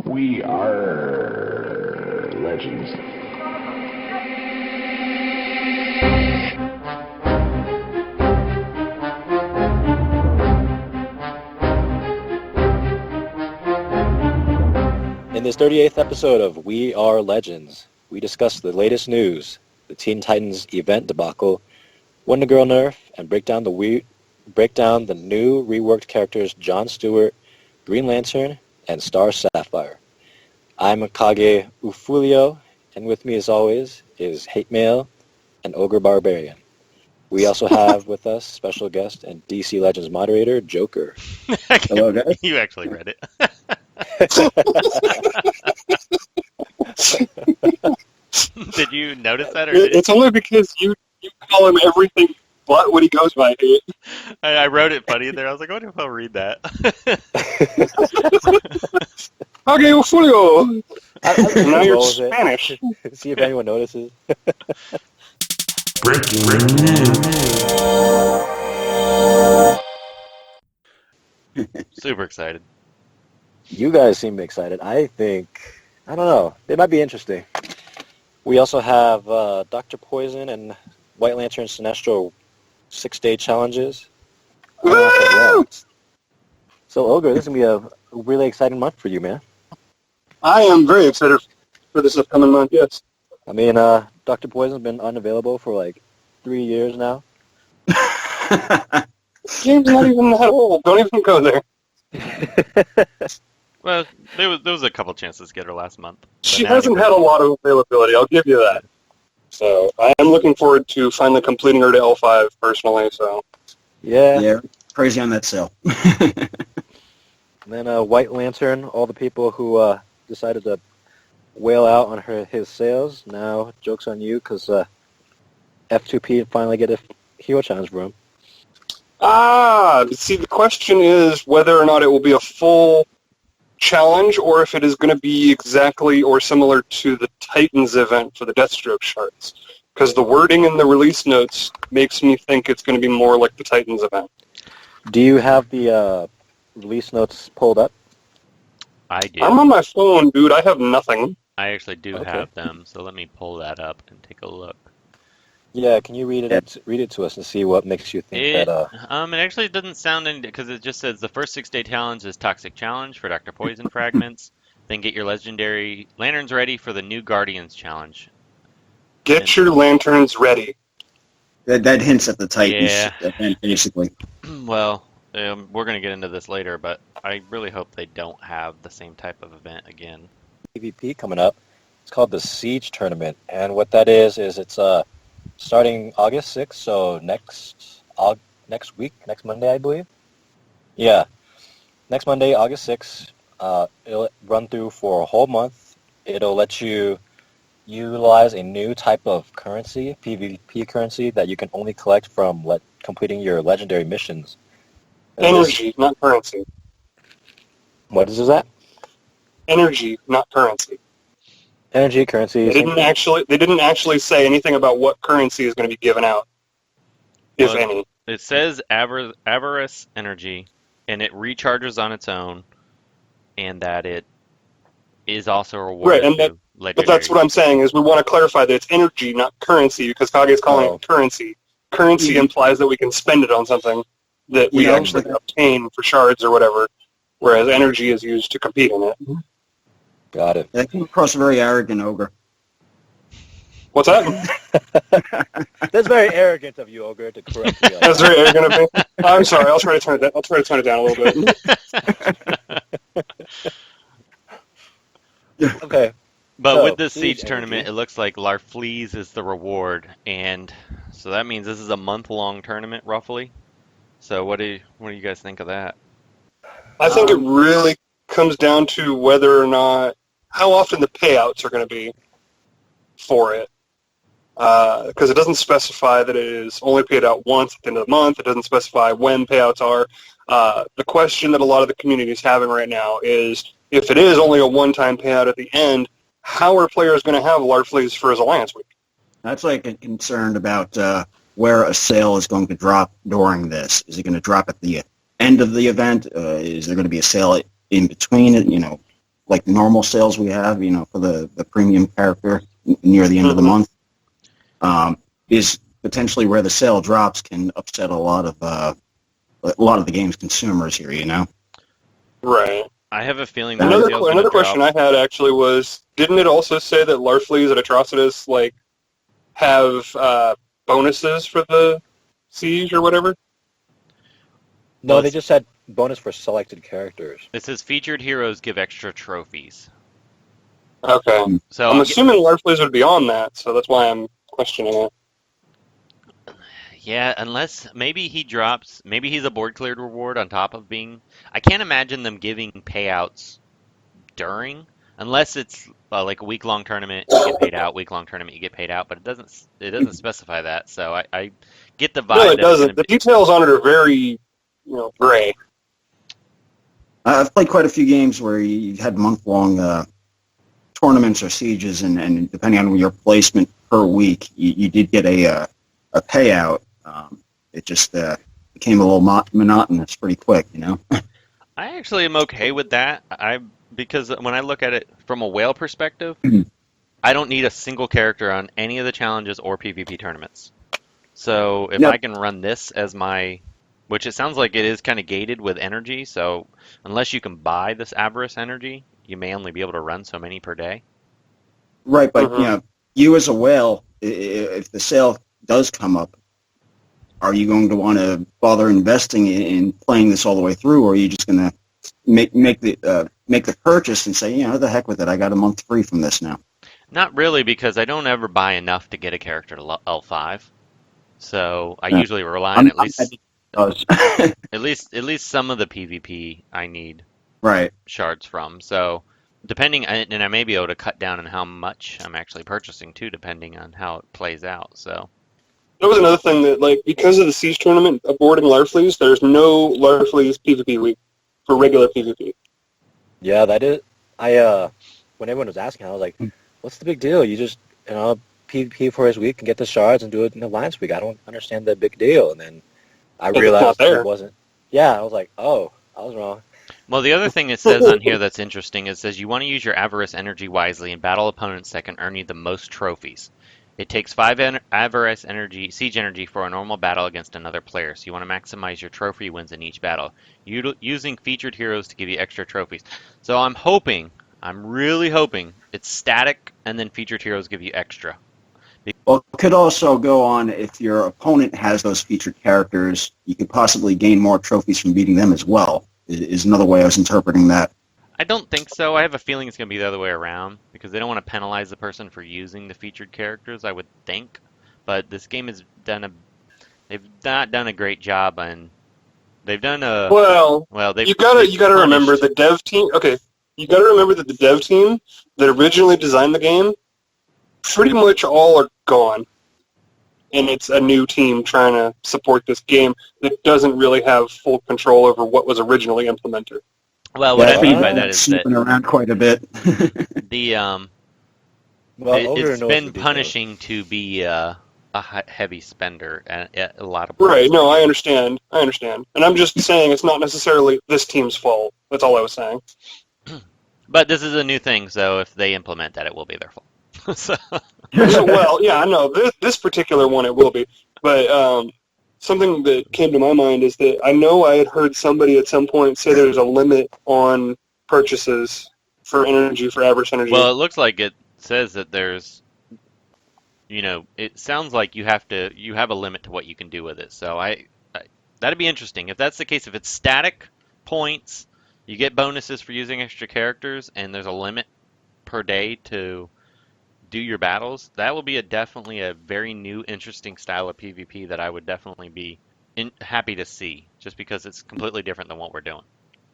We RRR Legends. In this 38th episode of We RRR Legends, we discuss the latest news, the Teen Titans event debacle, Wonder Girl nerf, and break down the new reworked characters John Stewart, Green Lantern, and Star Sapphire. I'm Kage Urufu, and with me as always is Hatemael and OgreBarberian. We also have with us special guest and DC Legends moderator, Joker. Hello, guys. You actually read it. Did you notice that? Or It's only because you call him everything but what he goes by. I wrote it funny there. I was like, I wonder if I'll read that. Kage Urufu. Now you're Roll with it. Spanish. See if anyone notices. Breaking news. Super excited. You guys seem excited. I don't know. They might be interesting. We also have Dr. Poison and White Lantern Sinestro 6-day challenges. Woo! So, Ogre, this is going to be a really exciting month for you, man. I am very excited for this upcoming month, yes. I mean, Dr. Poison's been unavailable for like 3 years now. Game's not even that old. Don't even go there. Well, there was a couple chances to get her last month. She hasn't had a lot of availability, I'll give you that. So I am looking forward to finally completing her to L5 personally, so. Yeah. Crazy on that sale. And then White Lantern, all the people who decided to wail out on his sales. Now, joke's on you, because F2P finally get a hero challenge for him. See, the question is whether or not it will be a full challenge or if it is going to be exactly or similar to the Titans event for the Deathstroke shards. Because the wording in the release notes makes me think it's going to be more like the Titans event. Do you have the release notes pulled up? I do. I'm on my phone, dude. I have nothing. I actually do Okay. have them, so let me pull that up and take a look. Yeah, can you read it to us and see what makes you think It that... actually doesn't sound any, because it just says the first 6-day challenge is Toxic Challenge for Dr. Poison fragments. Then get your legendary lanterns ready for the new Guardians challenge. Get your lanterns ready. That hints at the Titans, Yeah. event, basically. Well, we're going to get into this later, but I really hope they don't have the same type of event again. PvP coming up. It's called the Siege Tournament, and what that is it's starting August 6th, so next week, next Monday, I believe. Yeah, next Monday, August 6th. It'll run through for a whole month. It'll let you utilize a new type of currency, PvP currency, that you can only collect from completing your legendary missions. And Energy, not currency. What is that? Energy, not currency. Energy, currency. They didn't actually say anything about what currency is going to be given out, if Well, any. It says Avarice Energy, and it recharges on its own, and that it is also rewarded Right, and through But legendary. that's what I'm saying, is we want to clarify that it's energy, not currency, because Kage is calling it currency. Currency implies that we can spend it on something that we actually obtain for shards or whatever, whereas energy is used to compete in it. Got it. That came across very arrogant, Ogre. What's that? That's very arrogant of you, Ogre, to correct me. That's very arrogant of me. I'm sorry, I'll try to turn it down a little bit. Okay. But So, with this Siege Siege tournament, Energy. it looks like Larfleeze is the reward, and so that means this is a month-long tournament, roughly. So what do you guys think of that? I think it really comes down to whether or not, how often the payouts are going to be for it. Because it doesn't specify that it is only paid out once at the end of the month. It doesn't specify when payouts are. The question that a lot of the community is having right now is, if it is only a one-time payout at the end, how are players going to have Larfleeze for his Alliance Week? That's like a concern about where a sale is going to drop during this. Is it going to drop at the end of the event? Is there going to be a sale in between it? like normal sales we have, for the premium character near the end of the month, is potentially where the sale drops can upset a lot of the game's consumers here. Right. I have a feeling that sale's gonna Another drop. question I had actually was, didn't it also say that Larfleeze and Atrocitus have bonuses for the siege or whatever? No, they just said bonus for selected characters. It says featured heroes give extra trophies. Okay. So I'm assuming Larfleeze would be on that, so that's why I'm questioning it. yeah, unless maybe he's a board cleared reward on top of being. I can't imagine them giving payouts during, unless it's like a week-long tournament, you get paid out. Week-long tournament, you get paid out, but it doesn't specify that. So I get the vibe. No, it that it's doesn't. gonna The be, details on it are very, gray. I've played quite a few games where you had month-long tournaments or sieges, and depending on your placement per week, you did get a payout. It just became a little monotonous pretty quick, I actually am okay with that. Because when I look at it from a whale perspective, I don't need a single character on any of the challenges or PvP tournaments. So if Yep. I can run this as my, which it sounds like it is kind of gated with energy, so unless you can buy this avarice energy, you may only be able to run so many per day. Right, but Mhm. you as a whale, if the sale does come up, are you going to want to bother investing in playing this all the way through, or are you just going to make the purchase and say, the heck with it, I got a month free from this now? Not really, because I don't ever buy enough to get a character to L5. So I Yeah. usually rely on at least Does. at least some of the PvP I need Right. shards from. So depending, and I may be able to cut down on how much I'm actually purchasing too, depending on how it plays out. So That was another thing that, because of the Siege tournament aborting Larfleeze, there's no Larfleeze PvP week for regular PvP. Yeah, that is. When everyone was asking, I was like, "What's the big deal? You just PvP for his week and get the shards and do it in Alliance week. I don't understand the big deal." And then I It's realized not there. it wasn't. Yeah, I was like, "Oh, I was wrong." well, the other thing it says on here that's interesting, it says you want to use your avarice energy wisely and battle opponents that can earn you the most trophies. It takes 5 avarice energy, siege energy for a normal battle against another player, so you want to maximize your trophy wins in each battle, using featured heroes to give you extra trophies. So I'm really hoping it's static and then featured heroes give you extra. Well, it could also go on if your opponent has those featured characters, you could possibly gain more trophies from beating them as well, is another way I was interpreting that. I don't think so. I have a feeling it's going to be the other way around because they don't want to penalize the person for using the featured characters, I would think. But this game has they've not done a great job on, they've done a, Well, they've you gotta remember punished. the dev team. Okay, you gotta remember that the dev team that originally designed the game, pretty much all are gone, and it's a new team trying to support this game that doesn't really have full control over what was originally implemented. Well, what I Yeah, mean by that is that snooping around quite a bit. the Well, Ogre it's knows been the details. punishing to be a heavy spender at a lot of Right, points. no, I understand. And I'm just saying it's not necessarily this team's fault. That's all I was saying. But this is a new thing, so if they implement that, it will be their fault. So, Well, yeah, I know. This particular one, it will be. But something that came to my mind is that I know I had heard somebody at some point say there's a limit on purchases for energy, for average energy. well, it looks like it says that there's, it sounds like you have a limit to what you can do with it. So that'd be interesting. If that's the case, if it's static points, you get bonuses for using extra characters, and there's a limit per day to do your battles, that will be definitely a very new, interesting style of PvP that I would definitely be happy to see, just because it's completely different than what we're doing.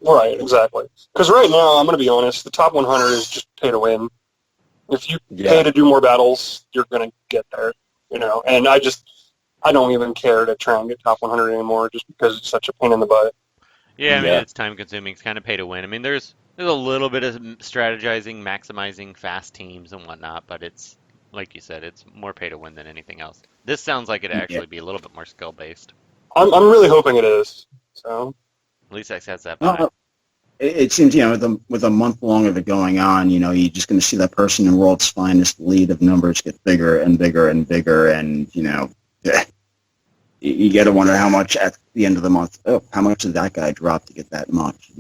Right, exactly. Because right now, I'm going to be honest, the top 100 is just pay to win. If you pay to do more battles, you're going to get there, And I don't even care to try and get top 100 anymore just because it's such a pain in the butt. Yeah, I mean, it's time consuming. It's kind of pay to win. I mean, there's a little bit of strategizing, maximizing fast teams and whatnot, but it's, like you said, it's more pay to win than anything else. This sounds like it'd actually be a little bit more skill based. I'm really hoping it is. So At least X has that vibe. it seems, with a month long of it going on, you're just going to see that person in World's Finest lead of numbers get bigger and bigger and bigger, and, you got to wonder how much at the end of the month, how much did that guy drop to get that much,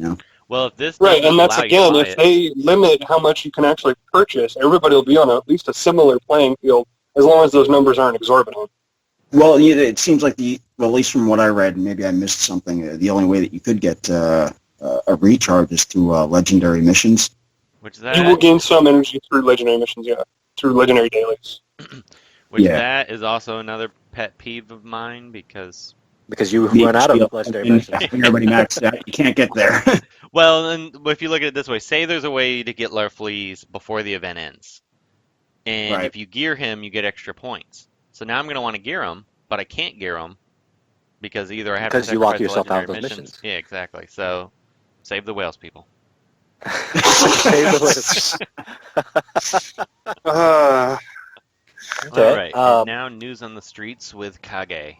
Well, if this Right, doesn't and that's allow you to again, buy if it, they limit how much you can actually purchase, everybody will be on at least a similar playing field as long as those numbers aren't exorbitant. Well, it seems like at least from what I read, maybe I missed something, the only way that you could get a recharge is through legendary missions. which You will that gain some energy through legendary missions, through legendary dailies. that is also another pet peeve of mine because Because you run out of legendary missions. Everybody maxed out. You can't get there. well, and if you look at it this way, say there's a way to get Larfleeze before the event ends, and Right. if you gear him, you get extra points. So now I'm going to want to gear him, but I can't gear him because either I have Because to you lock sacrifice the yourself out of legendary those missions. missions. Yeah, exactly. So save the whales, people. Save the list. Uh, Okay, All right, and now news on the streets with Kage.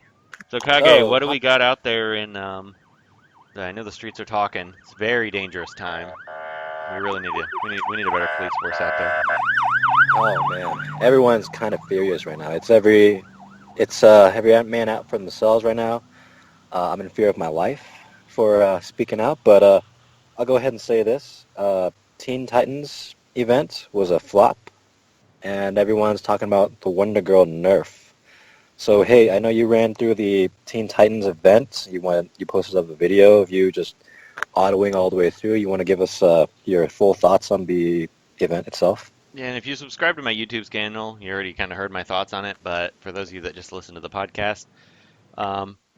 So Kage, Oh, what do we got out there in? I know the streets are talking. It's a very dangerous time. We really need we need a better police force out there. Oh man, everyone's kind of furious right now. It's every man out from the cells right now. I'm in fear of my life for speaking out, but I'll go ahead and say this: Teen Titans event was a flop, and everyone's talking about the Wonder Girl nerf. So hey, I know you ran through the Teen Titans event. You posted up a video of you just autoing all the way through. You want to give us your full thoughts on the event itself? Yeah, and if you subscribe to my YouTube channel, you already kind of heard my thoughts on it. But for those of you that just listen to the podcast,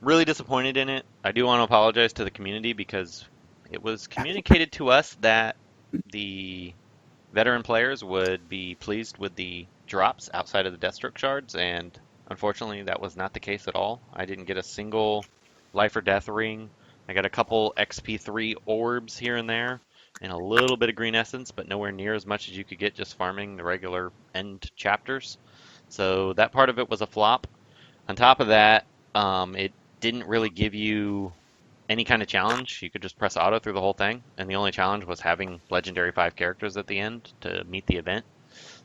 really disappointed in it. I do want to apologize to the community because it was communicated to us that the veteran players would be pleased with the drops outside of the Deathstroke shards, and unfortunately that was not the case at all. I didn't get a single life or death ring. I got a couple XP3 orbs here and there, and a little bit of green essence, but nowhere near as much as you could get just farming the regular end chapters. So that part of it was a flop. On top of that, it didn't really give you any kind of challenge. You could just press auto through the whole thing, and the only challenge was having legendary 5 characters at the end to meet the event.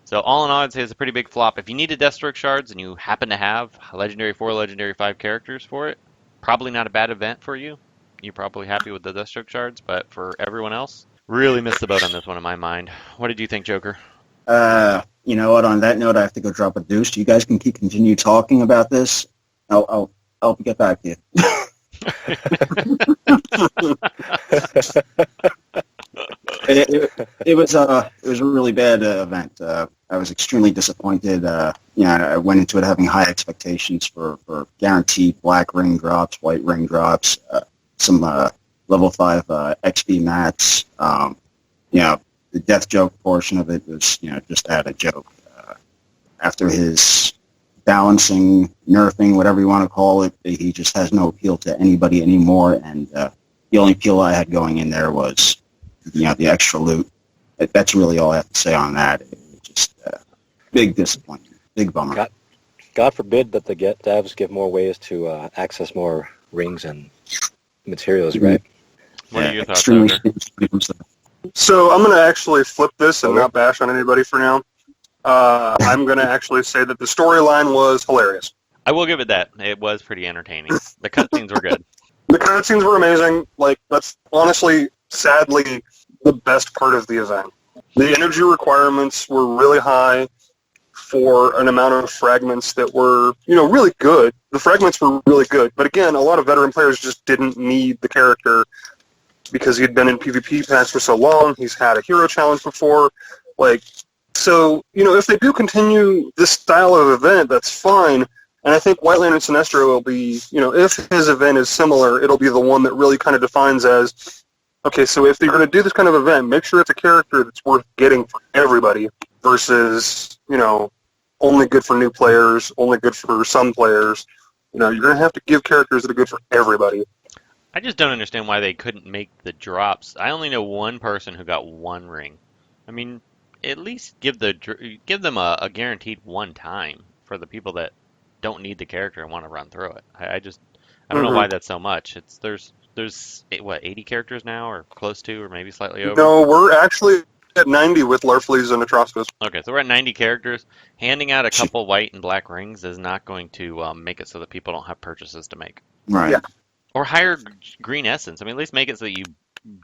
So all in all, I'd say it's a pretty big flop. If you needed Deathstroke shards and you happen to have legendary 4, legendary 5 characters for it, probably not a bad event for you. You're probably happy with the Deathstroke shards, but for everyone else, really missed the boat on this one in my mind. What did you think, Joker? You know what? On that note, I have to go drop a deuce. You guys can continue talking about this. I'll get back to you. It was a really bad event. I was extremely disappointed. I went into it having high expectations for guaranteed black ring drops, white ring drops, some level 5 XP mats. The death joke portion of it was just at a joke. After his balancing, nerfing, whatever you want to call it, he just has no appeal to anybody anymore. And the only appeal I had going in there was the extra loot. That's really all I have to say on that. It's just big disappointment, big bummer. God forbid that the devs give more ways to access more rings and materials, right? What are your thoughts, extremely Ogre? So I'm going to actually flip this and not bash on anybody for now. I'm going to actually say that the storyline was hilarious. I will give it that. It was pretty entertaining. The cutscenes were good. The cutscenes were amazing. That's honestly, sadly, the best part of the event. The energy requirements were really high for an amount of fragments that were, really good. The fragments were really good. But again, a lot of veteran players just didn't need the character because he'd been in PvP packs for so long. He's had a hero challenge before. So, if they do continue this style of event, that's fine. And I think White Lantern Sinestro will be, if his event is similar, it'll be the one that really kind of defines as, okay, so if you're going to do this kind of event, make sure it's a character that's worth getting for everybody versus, only good for new players, only good for some players. You're going to have to give characters that are good for everybody. I just don't understand why they couldn't make the drops. I only know one person who got 1 ring. I mean, at least give them a guaranteed 1 time for the people that don't need the character and want to run through it. I don't know why that's so much. There's there's 80 characters now, or close to, or maybe slightly over. No, we're actually at 90 with Larfleas and Atrocitus. Okay, so we're at 90 characters. Handing out a couple white and black rings is not going to make it so that people don't have purchases to make. Right. Yeah. Or higher green essence. I mean, at least make it so that you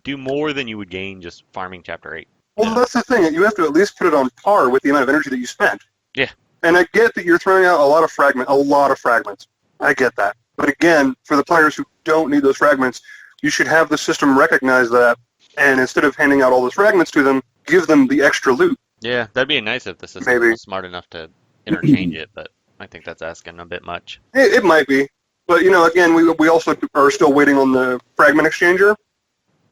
do more than you would gain just farming Chapter 8. Well, that's the thing. You have to at least put it on par with the amount of energy that you spent. Yeah. And I get that you're throwing out a lot of fragments. I get that. But again, for the players who don't need those fragments, you should have the system recognize that, and instead of handing out all those fragments to them, give them the extra loot. Yeah, that'd be nice if the system was smart enough to interchange it, but I think that's asking a bit much. It might be. But, again, we also are still waiting on the fragment exchanger,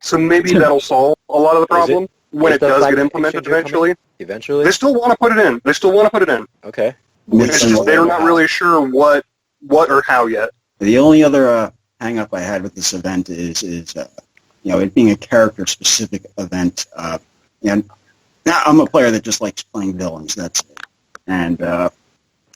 so maybe that'll solve a lot of the problem when it does get implemented eventually. Eventually? They still want to put it in. Okay. It's just they're not really sure what or how yet. The only other hang-up I had with this event is it being a character-specific event. And now I'm a player that just likes playing villains. That's it. And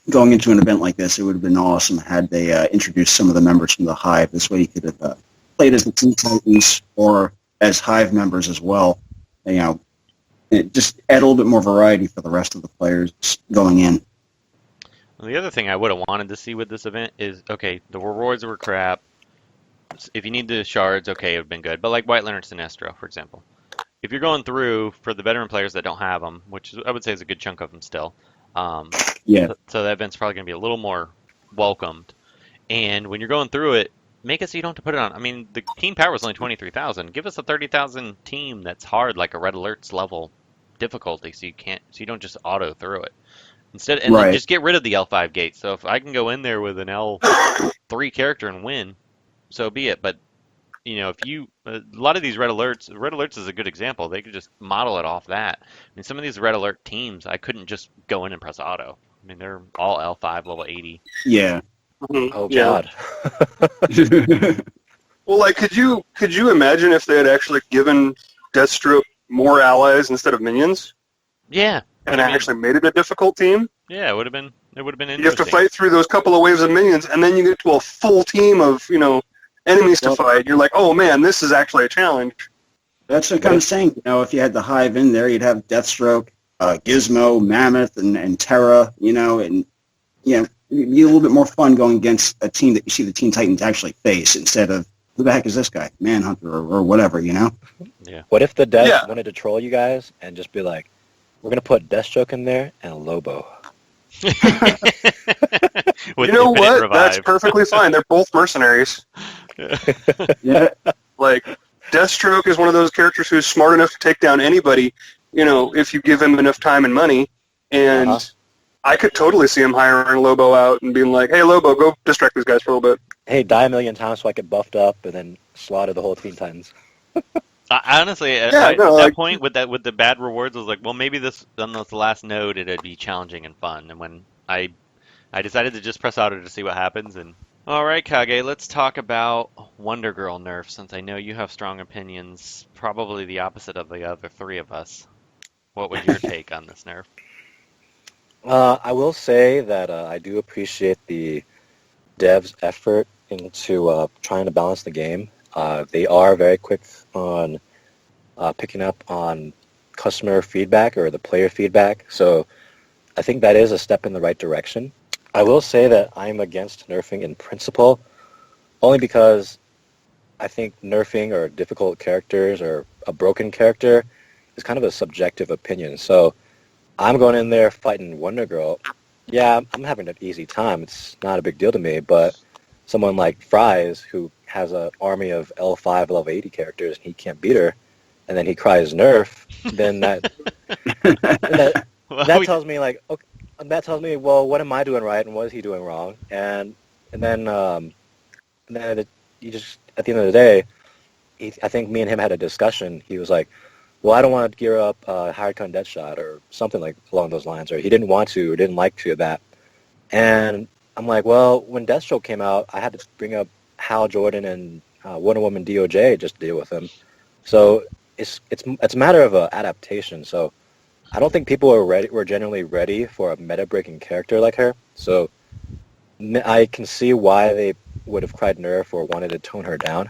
going into an event like this, it would have been awesome had they introduced some of the members from the Hive. This way you could have played as the Teen Titans or as Hive members as well. Just add a little bit more variety for the rest of the players going in. Well, the other thing I would have wanted to see with this event is, okay, the rewards were crap. If you need the shards, okay, it would have been good. But like White Lantern Sinestro, for example. If you're going through, for the veteran players that don't have them, which I would say is a good chunk of them still, Yeah. so that event's probably going to be a little more welcomed. And when you're going through it, make it so you don't have to put it on. I mean, the team power is only 23,000. Give us a 30,000 team that's hard, like a Red Alert's level difficulty, so you don't just auto through it. Instead, and then just get rid of the L5 gate. So if I can go in there with an L3 character and win, so be it. But if a lot of these Red Alerts is a good example. They could just model it off that. I mean, some of these Red Alert teams, I couldn't just go in and press auto. I mean, they're all L5 level 80. Yeah. Oh God. Well, like, could you imagine if they had actually given Deathstroke more allies instead of minions? Yeah. And actually made it a difficult team? Yeah, it would have been interesting. You have to fight through those couple of waves of minions, and then you get to a full team of, enemies to fight. You're like, oh man, this is actually a challenge. That's what I'm kind of saying. If you had the Hive in there, you'd have Deathstroke, Gizmo, Mammoth, and Terra, and, it'd be a little bit more fun going against a team that you see the Teen Titans actually face instead of, who the heck is this guy? Manhunter or whatever, Yeah. What if the devs wanted to troll you guys and just be like, we're going to put Deathstroke in there and Lobo? You know what? Revive. That's perfectly fine. They're both mercenaries. Yeah. Like, Deathstroke is one of those characters who's smart enough to take down anybody, if you give him enough time and money. And I could totally see him hiring Lobo out and being like, hey, Lobo, go distract these guys for a little bit. Hey, die a million times so I get buffed up and then slaughter the whole Teen Titans. Honestly, at that point with the bad rewards, I was like, well, maybe on this last node it'd be challenging and fun. And when I decided to just press auto to see what happens. And all right, Kage, let's talk about Wonder Girl nerf, since I know you have strong opinions, probably the opposite of the other three of us. What was your take on this nerf? I will say that I do appreciate the devs' effort into trying to balance the game. They are very quick on picking up on customer feedback or the player feedback, so I think that is a step in the right direction. I will say that I'm against nerfing in principle, only because I think nerfing or difficult characters or a broken character is kind of a subjective opinion. So I'm going in there fighting Wonder Girl. Yeah, I'm having an easy time. It's not a big deal to me, but someone like Fries, who has an army of L5, level 80 characters, and he can't beat her, and then he cries nerf, then that tells me, like, okay, that tells me, well, what am I doing right and what is he doing wrong? And then you just, at the end of the day, I think me and him had a discussion. He was like, well, I don't want to gear up Hired Con Deadshot or something like along those lines, or he didn't want to or didn't like to that. And I'm like, well, when Deathstroke came out, I had to bring up Hal Jordan and Wonder Woman DOJ just to deal with him. So it's a matter of adaptation. So I don't think people were genuinely ready for a meta-breaking character like her. So I can see why they would have cried nerf or wanted to tone her down.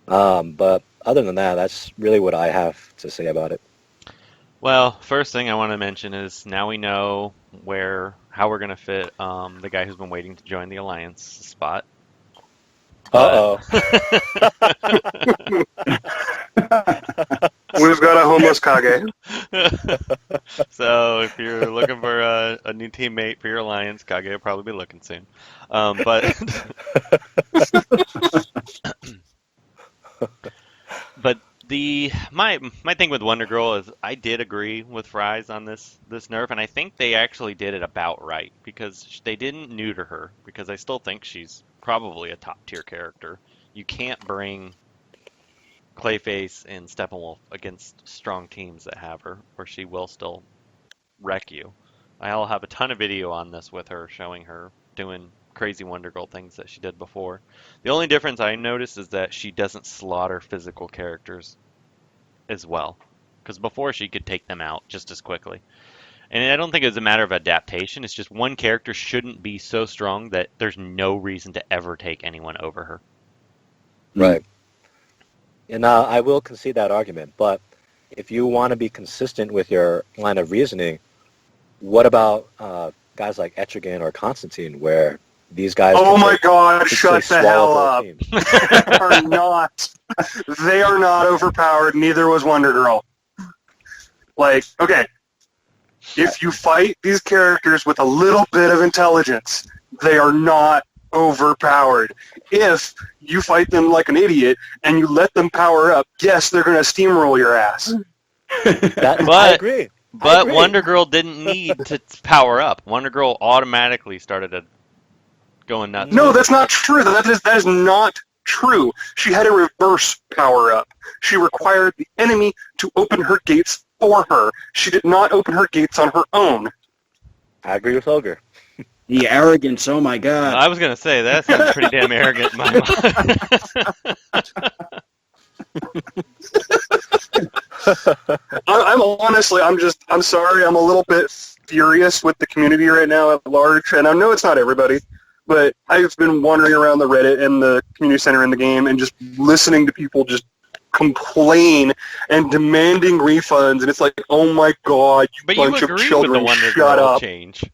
But other than that, that's really what I have to say about it. Well, first thing I want to mention is now we know how we're gonna fit the guy who's been waiting to join the Alliance spot. Uh-oh. We've got a homeless Kage. So if you're looking for a new teammate for your Alliance, Kage will probably be looking soon. But but my thing with Wonder Girl is I did agree with Fries on this nerf, and I think they actually did it about right because they didn't neuter her because I still think she's probably a top tier character. You can't bring Clayface and Steppenwolf against strong teams that have her, or she will still wreck you. I'll have a ton of video on this with her showing her doing crazy Wonder Girl things that she did before. The only difference I noticed is that she doesn't slaughter physical characters as well, because before she could take them out just as quickly. And I don't think it's a matter of adaptation. It's just one character shouldn't be so strong that there's no reason to ever take anyone over her. Right. And I will concede that argument, but if you want to be consistent with your line of reasoning, what about guys like Etrigan or Constantine, where these guys... Oh my God! Shut the hell whole up! teams? They are not. They are not overpowered. Neither was Wonder Girl. Like, okay, if you fight these characters with a little bit of intelligence, they are not overpowered. If you fight them like an idiot and you let them power up, yes, they're going to steamroll your ass. I agree. But Wonder Girl didn't need to power up. Wonder Girl automatically started going nuts. No, that's not true. That is not true. She had a reverse power up. She required the enemy to open her gates for her. She did not open her gates on her own. I agree with Ogre. The arrogance, oh my God. I was going to say, that sounds pretty damn arrogant in my mind. I'm sorry, I'm a little bit furious with the community right now at large, and I know it's not everybody, but I've been wandering around the Reddit and the community center in the game and just listening to people just complain and demanding refunds, and it's like, oh my God, but bunch you of agree children, with the Wonder shut Girl up. change.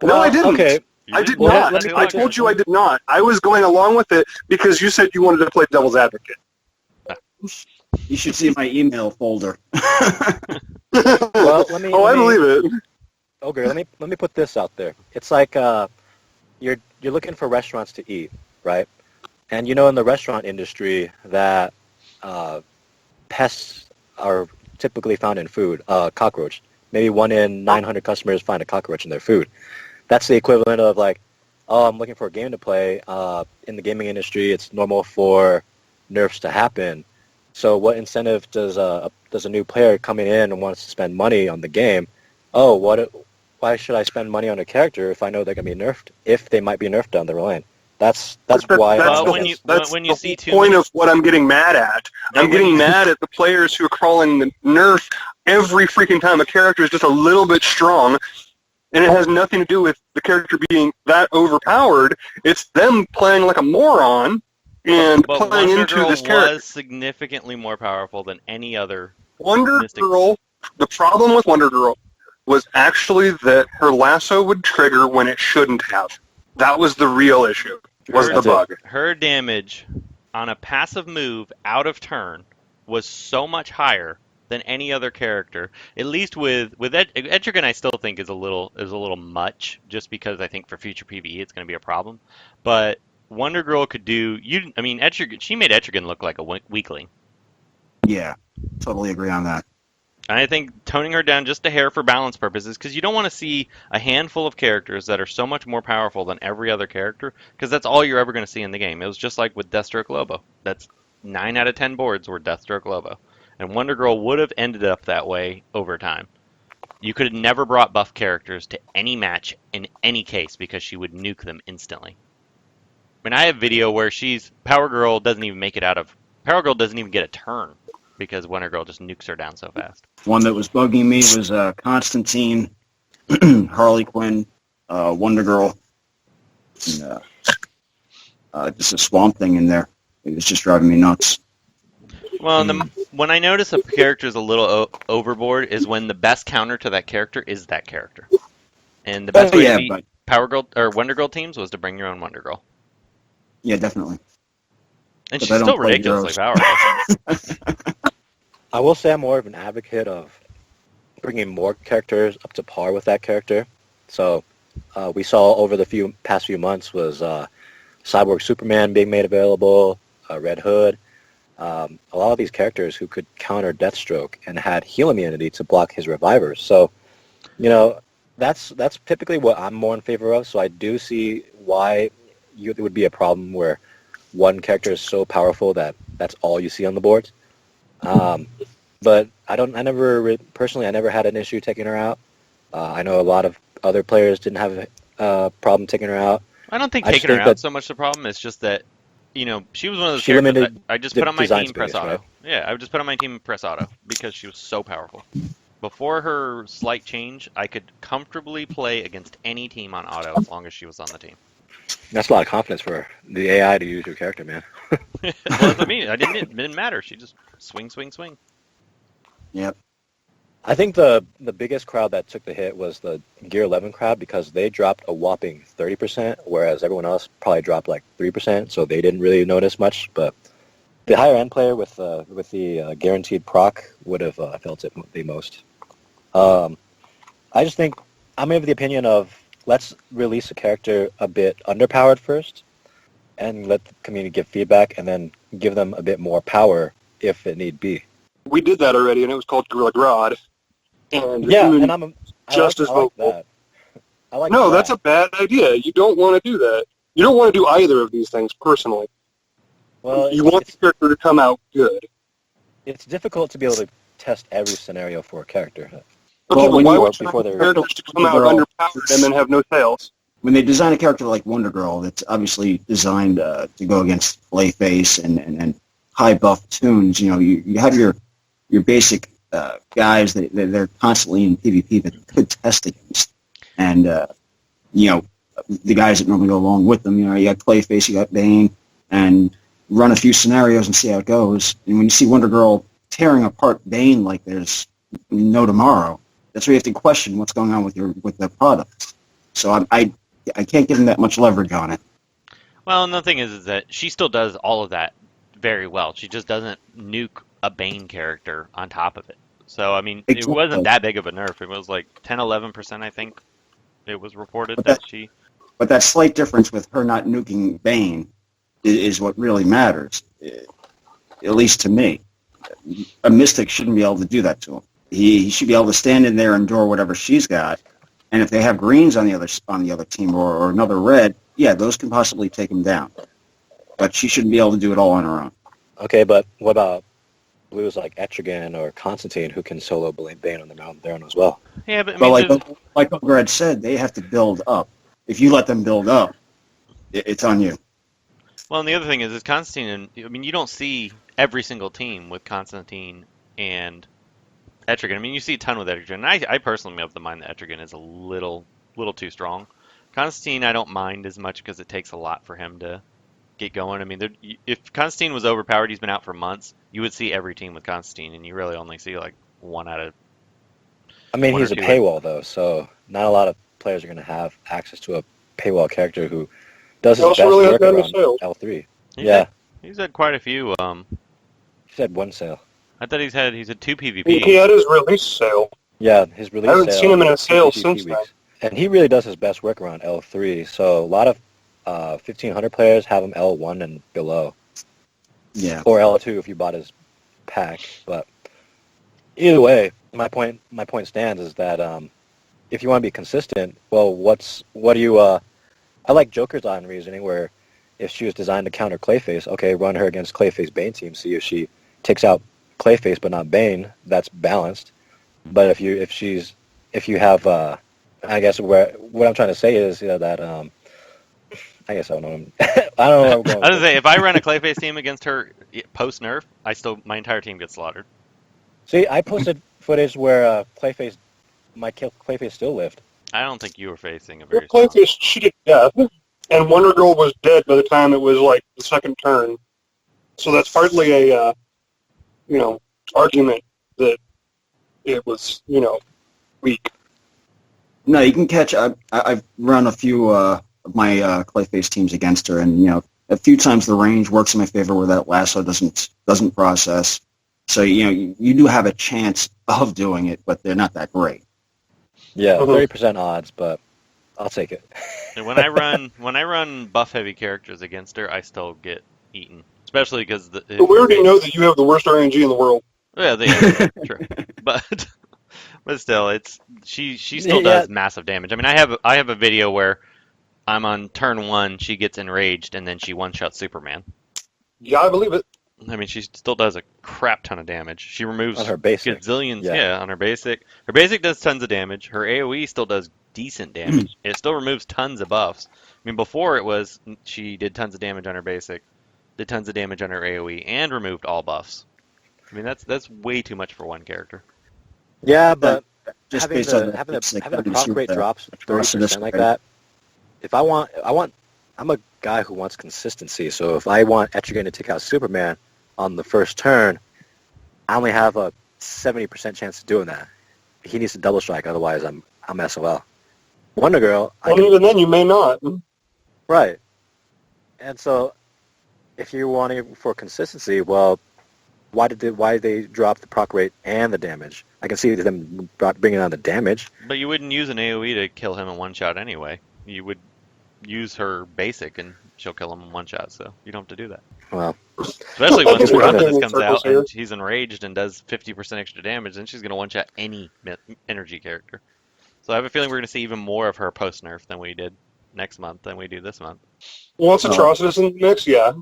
No, I didn't. Okay. I did Well, not. I told you I did not. I was going along with it because you said you wanted to play devil's advocate. You should see my email folder. Well, let me. I believe it. Ogre, let me put this out there. It's like you're looking for restaurants to eat, right? And you know in the restaurant industry that pests are typically found in food. Cockroach. Maybe 1 in 900 customers find a cockroach in their food. That's the equivalent of like, oh, I'm looking for a game to play. In the gaming industry, it's normal for nerfs to happen. So what incentive does a new player coming in and wants to spend money on the game? Oh, why should I spend money on a character if I know they're going to be nerfed? If they might be nerfed down the line. That's why. Well, That's when you the see too point many- of what I'm getting mad at. I'm getting mad at the players who are calling the nerf every freaking time a character is just a little bit strong, and it has nothing to do with the character being that overpowered. It's them playing like a moron and but playing Wonder into Girl this character. was significantly more powerful than any other. Wonder Mystic. Girl, the problem with Wonder Girl was actually that her lasso would trigger when it shouldn't have. That was the real issue, was the bug. Her damage on a passive move out of turn was so much higher than any other character. At least with Etrigan, I still think is a little much, just because I think for future PvE it's going to be a problem. But Wonder Girl could do Etrigan. She made Etrigan look like a weakling. Yeah, totally agree on that. And I think toning her down just a hair for balance purposes, because you don't want to see a handful of characters that are so much more powerful than every other character, because that's all you're ever going to see in the game. It was just like with Deathstroke Lobo. That's 9 out of 10 boards were Deathstroke Lobo. And Wonder Girl would have ended up that way over time. You could have never brought buff characters to any match in any case because she would nuke them instantly. I mean, I have video where Power Girl doesn't even get a turn because Wonder Girl just nukes her down so fast. One that was bugging me was Constantine, Harley Quinn, Wonder Girl, and just a Swamp Thing in there. It's just driving me nuts. Well, when I notice a character is a little overboard is when the best counter to that character is that character. And the best way to beat Power Girl or Wonder Girl teams was to bring your own Wonder Girl. Yeah, definitely. And she's still ridiculously powerful. I will say I'm more of an advocate of bringing more characters up to par with that character. So we saw over the past few months was Cyborg Superman being made available, Red Hood. A lot of these characters who could counter Deathstroke and had heal immunity to block his revivers. So, that's typically what I'm more in favor of. So I do see why it would be a problem where one character is so powerful that that's all you see on the boards. But I never had an issue taking her out. I know a lot of other players didn't have a problem taking her out. I don't think taking her out so much the problem. It's just that, she was one of those characters I just put on my team press auto. Right? Yeah, I would just put on my team press auto because she was so powerful. Before her slight change, I could comfortably play against any team on auto as long as she was on the team. That's a lot of confidence for the AI to use your character, man. Well, that's what I mean. It didn't matter. She just swing. Yep. I think the biggest crowd that took the hit was the Gear 11 crowd because they dropped a whopping 30%, whereas everyone else probably dropped like 3%, so they didn't really notice much. But the higher end player with the guaranteed proc would have felt it the most. I just think I'm of the opinion of let's release a character a bit underpowered first, and let the community give feedback, and then give them a bit more power if it need be. We did that already, and it was called Gorilla Grodd. And yeah, and I just as vocal. That. No, that's a bad idea. You don't want to do that. You don't want to do either of these things personally. Well, you want the character to come out good. It's difficult to be able to test every scenario for a character. Okay, but why would you want characters to come out underpowered and then have no sales? When they design a character like Wonder Girl, that's obviously designed to go against Clayface and high buff tunes, you have your basic guys that they're constantly in PvP that could test against, and the guys that normally go along with them. You got Clayface, you got Bane, and run a few scenarios and see how it goes. And when you see Wonder Girl tearing apart Bane like there's no tomorrow, that's where you have to question what's going on with the product. So I can't give them that much leverage on it. Well, and the thing is that she still does all of that very well. She just doesn't nuke a Bane character on top of it. So, I mean, it wasn't that big of a nerf. It was like 10-11%, I think, it was reported that she... But that slight difference with her not nuking Bane is what really matters, at least to me. A Mystic shouldn't be able to do that to him. He should be able to stand in there and endure whatever she's got. And if they have greens on the other team or another red, yeah, those can possibly take him down. But she shouldn't be able to do it all on her own. Okay, but what about blues like Etrigan or Constantine who can solo Bane on their own as well? Yeah, but I mean, like Ogre had said, they have to build up. If you let them build up, it's on you. Well, and the other thing is Constantine, you don't see every single team with Constantine and Etrigan. I mean, you see a ton with Etrigan. I personally am of the mind that Etrigan is a little too strong. Constantine, I don't mind as much because it takes a lot for him to get going. I mean, if Constantine was overpowered, he's been out for months, you would see every team with Constantine, and you really only see like one out of... I mean, he's a paywall, though, so not a lot of players are going to have access to a paywall character who does his best work around L3. He's had quite a few. He's had one sale. I thought he's had 2 PvP. He had his release sale. Yeah, his release sale. I haven't seen him in a sale since then. And he really does his best work around L3, so a lot of 1,500 players have him L1 and below. Yeah. Or L2 if you bought his pack. But either way, my point stands is that if you want to be consistent, well, what do you... I like Joker's on reasoning where if she was designed to counter Clayface, okay, run her against Clayface Bane team, see if she takes out Clayface but not Bane, that's balanced. But if you have I guess what I'm trying to say is that I guess I don't know. I don't know where I'm going. I was gonna say if I run a Clayface team against her post nerf, my entire team gets slaughtered. See, I posted footage where Clayface might kill Clayface still lived. I don't think you were facing a very Clayface cheated death, and Wonder Girl was dead by the time it was like the second turn. So that's partly a argument that it was weak. No, you can catch. I've run a few of my Clayface teams against her, and a few times the range works in my favor where that lasso doesn't process. So you do have a chance of doing it, but they're not that great. Yeah, Mhm. 30% odds, but I'll take it. And when I run buff heavy characters against her, I still get eaten, especially because But we already know that you have the worst RNG in the world. Yeah, yeah, true. But still, she still Yeah. does massive damage. I mean, I have a video where I'm on turn 1, she gets enraged, and then she one-shots Superman. Yeah, I believe it. I mean, she still does a crap ton of damage. She removes On her basic. gazillions. Yeah. Yeah, on her basic. Her basic does tons of damage. Her AoE still does decent damage. It still removes tons of buffs. I mean, before it was she did tons of damage on her basic, did tons of damage on her AoE, and removed all buffs. I mean, that's way too much for one character. Yeah, but Just having based on the that, having it's the like having the having proc to rate shoot drops the rest of 30% this like right. that. If I'm a guy who wants consistency. So if I want Etrigan to take out Superman on the first turn, I only have a 70% chance of doing that. He needs to double strike, otherwise I'm SOL. Wonder Girl, Even then, you may not. right. And so, if you're wanting for consistency, well, why did they drop the proc rate and the damage? I can see them bringing on the damage. But you wouldn't use an AoE to kill him in one shot anyway. You would use her basic, and she'll kill him in one shot. So you don't have to do that. Well, Especially I once think we're Giganta going in comes circles out here. and he's enraged and does 50% extra damage, then she's going to one-shot any energy character. So I have a feeling we're going to see even more of her post-nerf than we did next month than we do this month. Once Oh. Atrocitus in the mix, yeah.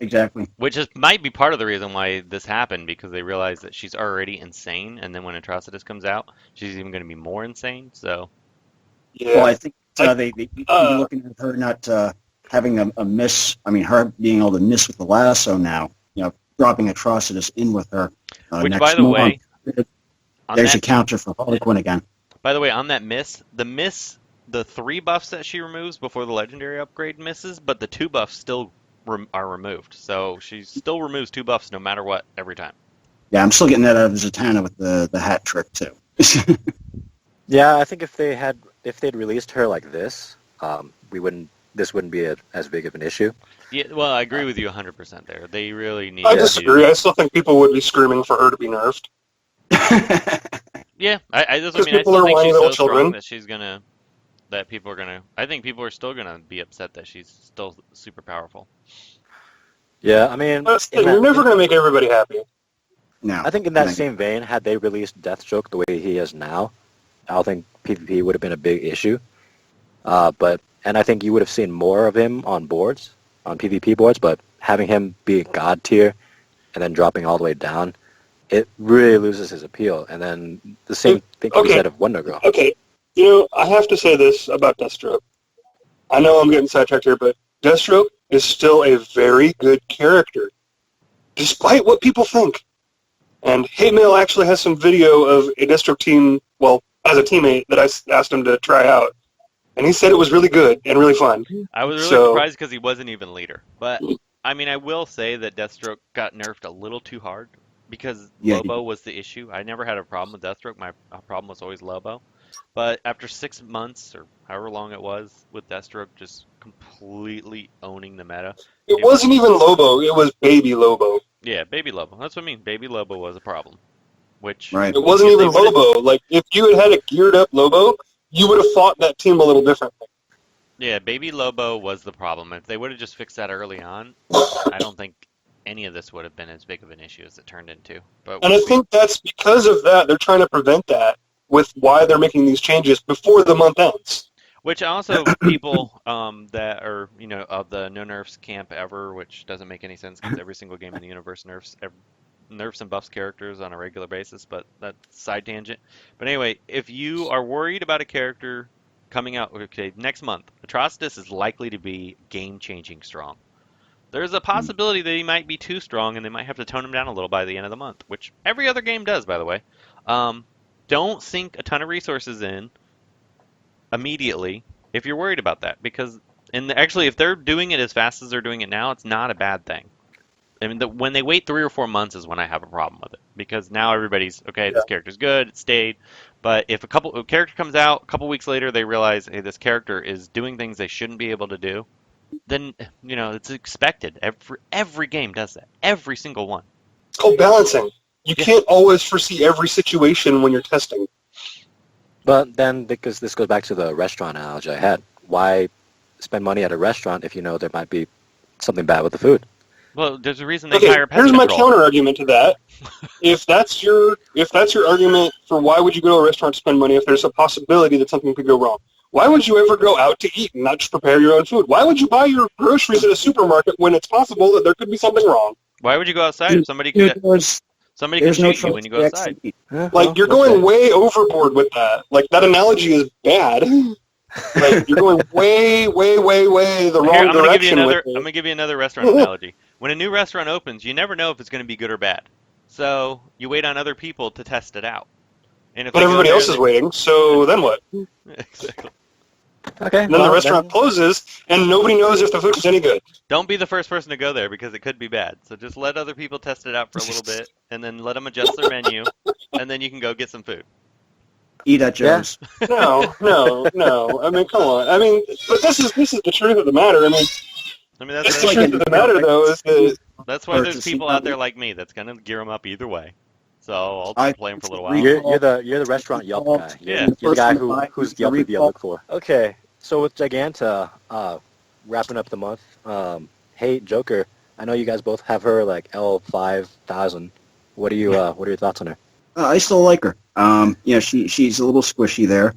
Exactly. Which might be part of the reason why this happened, because they realized that she's already insane, and then when Atrocitus comes out, she's even going to be more insane. So Yeah. Well, I think I- they looking at her not having a miss. I mean, her being able to miss with the lasso now. Dropping Atrocitus in with her. which, next by the month. way, on There's that, a counter for Harley Quinn again. by the way, on that miss, the 3 buffs that she removes before the legendary upgrade misses, but the 2 buffs still are removed. So she still removes 2 buffs no matter what every time. Yeah, I'm still getting that out of Zatanna with the hat trick too. yeah, I think if they'd released her like this, this wouldn't be as big of an issue. Yeah, well, I agree with you 100% there. They really need I to disagree. I still think people would be screaming for her to be nerfed. Yeah, I Because still people are think whiny she's little so strong children. that people are gonna. I think people are still gonna be upset that she's still super powerful. Yeah, I mean, That's the thing. You're never going to make everybody happy. No, I think in that same vein, had they released Deathstroke the way he is now, I don't think PvP would have been a big issue. And I think you would have seen more of him on boards, on PvP boards, but having him be God tier and then dropping all the way down, it really loses his appeal. And then the same thing can be said of Wonder Girl. Okay. I have to say this about Deathstroke. I know I'm getting sidetracked here, but Deathstroke is still a very good character, despite what people think. And Hatemael actually has some video of a Deathstroke team, well, as a teammate, that I asked him to try out. And he said it was really good and really fun. I was really So- surprised because he wasn't even leader. But I mean, I will say that Deathstroke got nerfed a little too hard because Yeah, Lobo was the issue. I never had a problem with Deathstroke. My problem was always Lobo. But after 6 months or however long it was with Deathstroke just completely owning the meta. It wasn't even Lobo, it was Baby Lobo. Yeah, Baby Lobo. That's what I mean. Baby Lobo was a problem. Which Right. It wasn't if they even would've- Lobo. Like, if you had a geared up Lobo, you would have fought that team a little differently. Yeah, Baby Lobo was the problem. If they would have just fixed that early on, I don't think any of this would have been as big of an issue as it turned into. But And I think that's because of that, they're trying to prevent that with why they're making these changes before the month ends. which also people that are of the no nerfs camp ever, which doesn't make any sense because every single game in the universe nerfs and buffs characters on a regular basis. But that's side tangent. But anyway, if you are worried about a character coming out, okay, next month, Atrocitus is likely to be game-changing strong. There's a possibility that he might be too strong, and they might have to tone him down a little by the end of the month, which every other game does, by the way. Don't sink a ton of resources in immediately if you're worried about that, because actually, if they're doing it as fast as they're doing it now, it's not a bad thing. I mean, when they wait 3 or 4 months is when I have a problem with it because now everybody's okay. Yeah. This character's good. It stayed. But if a character comes out a couple weeks later, they realize, hey, this character is doing things they shouldn't be able to do. Then it's expected. Every game does that. Every single one. It's called balancing. You Yeah. can't always foresee every situation when you're testing. But then, because this goes back to the restaurant analogy I had, why spend money at a restaurant if you know there might be something bad with the food? Well, there's a reason they Okay, hire pest here's my control. counter argument to that. If that's your argument for why would you go to a restaurant to spend money if there's a possibility that something could go wrong, why would you ever go out to eat and not just prepare your own food? Why would you buy your groceries at a supermarket when it's possible that there could be something wrong? Why would you go outside if somebody can There's no shoot you when you go choice outside? Yeah, Like, you're going way overboard with that. Like, that analogy is bad. Like, you're going way, way, way, way the wrong Here, I'm gonna give you direction another. with I'm it. gonna give you another restaurant analogy. When a new restaurant opens, you never know if it's gonna be good or bad. So you wait on other people to test it out. And if But they go everybody there, else is waiting, so then what? Exactly. Okay. And then the restaurant closes, and nobody knows if the food is any good. Don't be the first person to go there because it could be bad. So just let other people test it out for a little bit, and then let them adjust their menu, and then you can go get some food. Eat at Joe's. No. I mean, come on. I mean, but this is the truth of the matter. I mean, I mean, that's the truth of the matter, though, is that that's why there's purchasing people out there like me that's gonna gear them up either way. So I'll I just play them for a little while. You're the restaurant Yelp guy. Yeah. You're the guy who's Yelp review I look for. Okay, so with Giganta wrapping up the month, hey Joker, I know you guys both have her like L5000. What are your thoughts on her? I still like her. She's a little squishy there.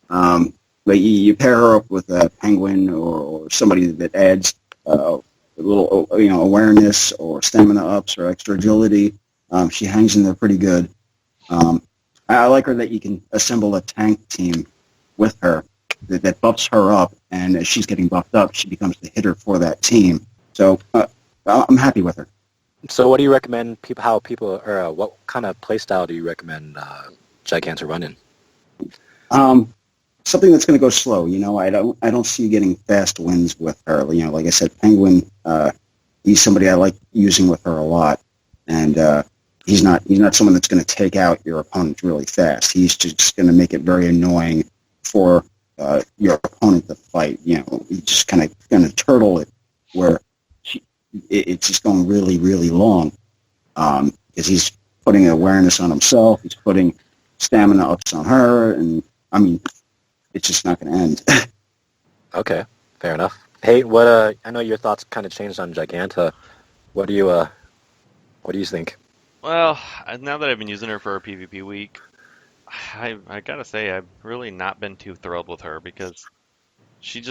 But you pair her up with a penguin or somebody that adds a little awareness or stamina ups or extra agility. She hangs in there pretty good. I like her that you can assemble a tank team with her that buffs her up, and as she's getting buffed up, she becomes the hitter for that team. So I'm happy with her. So what do you recommend what kind of playstyle do you recommend Giganta run in? Something that's going to go slow. I don't see you getting fast wins with her. Like I said, Penguin. He's somebody I like using with her a lot, and he's not someone that's going to take out your opponent really fast. He's just going to make it very annoying for your opponent to fight. He's just kind of going to turtle it where it's just going really, really long because he's putting awareness on himself. He's putting stamina ups on her, and I mean, it's just not going to end. Okay, fair enough. Hey, what? I know your thoughts kind of changed on Giganta. What do you think? Well, now that I've been using her for a PvP week, I gotta say I've really not been too thrilled with her because she's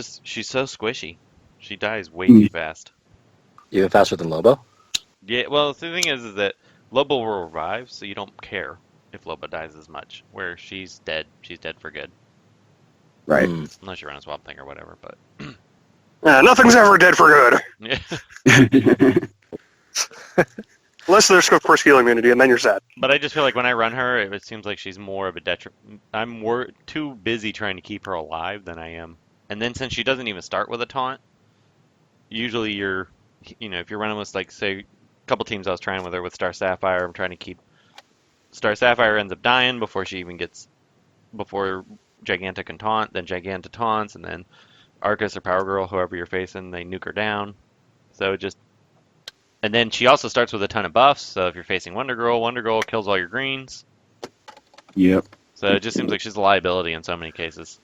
so squishy. She dies way too fast. Even faster than Lobo? Yeah, well, the thing is that Lobo will revive, so you don't care if Lobo dies as much. Where she's dead for good. Right. Unless you run a swamp thing or whatever, but nothing's ever dead for good. yeah. Unless there's, of course, healing immunity, and then you're sad. But I just feel like when I run her, it seems like she's more of a detriment. I'm too busy trying to keep her alive than I am. And then since she doesn't even start with a taunt, usually if you're running with, like, say, a couple teams I was trying with her with Star Sapphire, I'm trying to keep... Star Sapphire ends up dying before Giganta can taunt, then Giganta taunts, and then Arcus or Power Girl, whoever you're facing, they nuke her down. So and then she also starts with a ton of buffs, so if you're facing Wonder Girl kills all your greens. Yep. So it just seems like she's a liability in so many cases.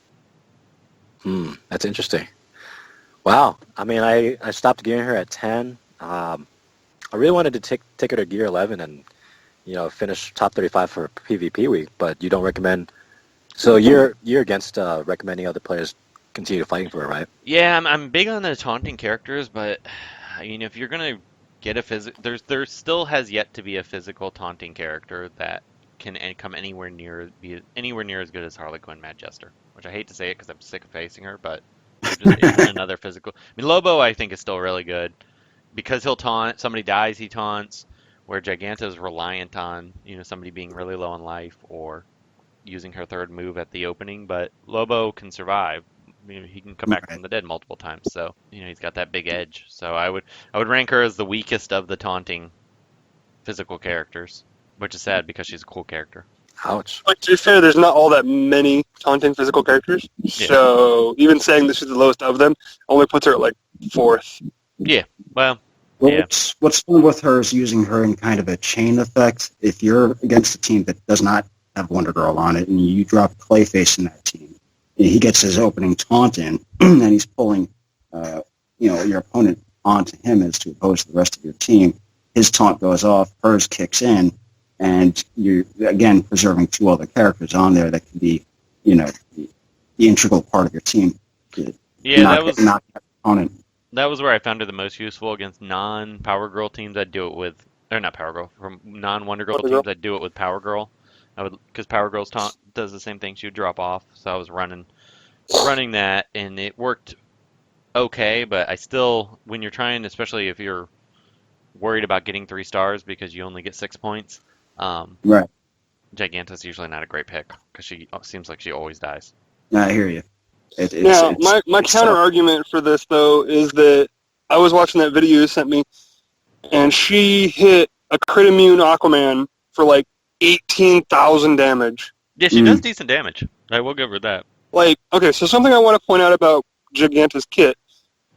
That's interesting. Wow. I mean, I stopped gearing her at 10. I really wanted to take her to gear 11 and, finish top 35 for PvP week, but you don't recommend... So you're against recommending other players continue fighting for her, right? Yeah, I'm big on the taunting characters, but if you're gonna get a there still has yet to be a physical taunting character that can come be anywhere near as good as Harley Quinn Mad Jester. Which I hate to say it because I'm sick of facing her, but there just isn't another physical. I mean, Lobo I think is still really good because he'll taunt. Somebody dies, he taunts. Where Giganta is reliant on somebody being really low on life or using her third move at the opening, but Lobo can survive. he can come back from the dead multiple times. So he's got that big edge. So I would rank her as the weakest of the taunting physical characters, which is sad because she's a cool character. Ouch. Like, to be fair, there's not all that many taunting physical characters. Yeah. So even saying that she's the lowest of them only puts her at like 4th. Yeah. Well. Well, Yeah. what's fun with her is using her in kind of a chain effect. If you're against a team that does not have Wonder Girl on it, and you drop Clayface in that team, and he gets his opening taunt in, and he's pulling, your opponent onto him as to oppose the rest of your team. His taunt goes off, hers kicks in, and you're again preserving 2 other characters on there that can be, the integral part of your team. Yeah, Not that opponent. that was where I found her the most useful against non-Power Girl teams. I'd do it with, or not Power Girl, from non-Wonder Girl teams. I'd do it with Power Girl. Because Power Girl's taunt does the same thing. She would drop off, so I was running that, and it worked okay. But I still, when you're trying, especially if you're worried about getting 3 stars because you only get 6 points, Right. Giganta's usually not a great pick because she seems like she always dies. I hear you. My counter argument for this, though, is that I was watching that video you sent me, and she hit a crit immune Aquaman for like 18,000 damage. Yeah, she does decent damage. I will give her that. Like, okay, so something I want to point out about Giganta's kit,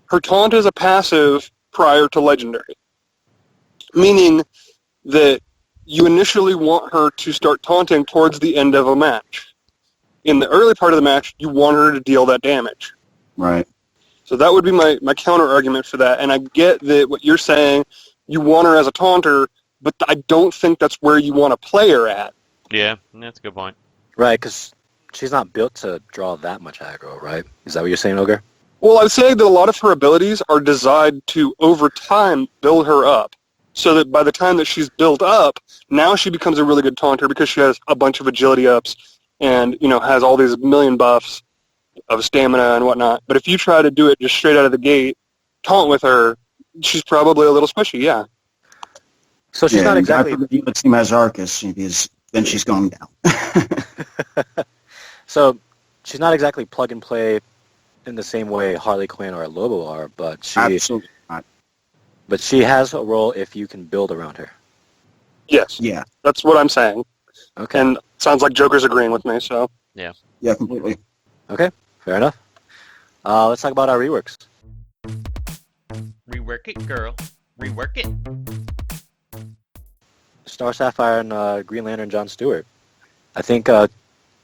her taunt is a passive prior to legendary, meaning that you initially want her to start taunting towards the end of a match. In the early part of the match, you want her to deal that damage. Right. So that would be my counter argument for that. And I get that what you're saying, you want her as a taunter, but I don't think that's where you want to play her at. Yeah, that's a good point. Right, because she's not built to draw that much aggro, right? Is that what you're saying, Ogre? Well, I would say that a lot of her abilities are designed to, over time, build her up. So that by the time that she's built up, now she becomes a really good taunter because she has a bunch of agility ups and, has all these million buffs of stamina and whatnot. But if you try to do it just straight out of the gate, taunt with her, she's probably a little squishy, yeah. So she's not exactly... The team as Arcus, because then she's going down. So she's not exactly plug and play in the same way Harley Quinn or Lobo are, but she... Absolutely not. But she has a role if you can build around her. Yes. Yeah. That's what I'm saying. Okay. And sounds like Joker's agreeing with me, so... Yeah. Yeah, completely. Okay, fair enough. Let's talk about our reworks. Rework it, girl. Rework it. Star Sapphire and Green Lantern John Stewart. I think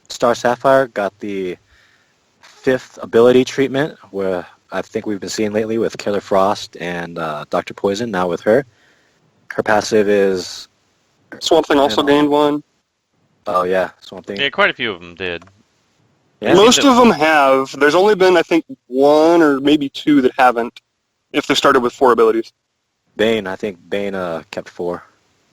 Star Sapphire got the 5th ability treatment, where I think we've been seeing lately with Killer Frost and Dr. Poison, now with her. Her passive is... Swamp Thing also gained one. Oh, yeah, Swamp Thing. Yeah, quite a few of them did. Yeah. Most of them have. There's only been, I think, 1 or maybe 2 that haven't, if they started with 4 abilities. Bane, I think Bane kept 4.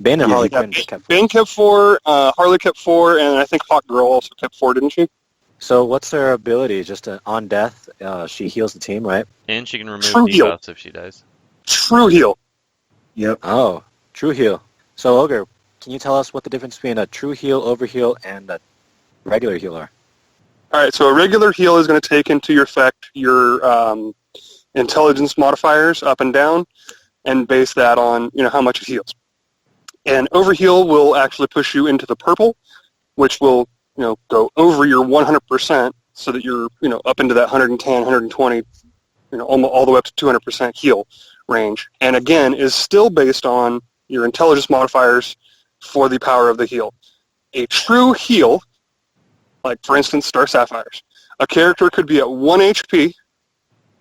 Bane and Harley Quinn kept 4. Bane kept 4, Harley kept 4, and I think Hawk Girl also kept 4, didn't she? So what's her ability? Just on death, she heals the team, right? And she can remove True heal. debuffs if she dies. True heal. Yep. Oh, true heal. So, Ogre, can you tell us what the difference between a true heal, overheal, and a regular heal are? All right, so a regular heal is going to take into effect your intelligence modifiers up and down and base that on how much it heals. And overheal will actually push you into the purple, which will go over your 100% so that you're up into that 110, 120, almost all the way up to 200% heal range. And again, is still based on your intelligence modifiers for the power of the heal. A true heal, like for instance Star Sapphires, a character could be at 1 HP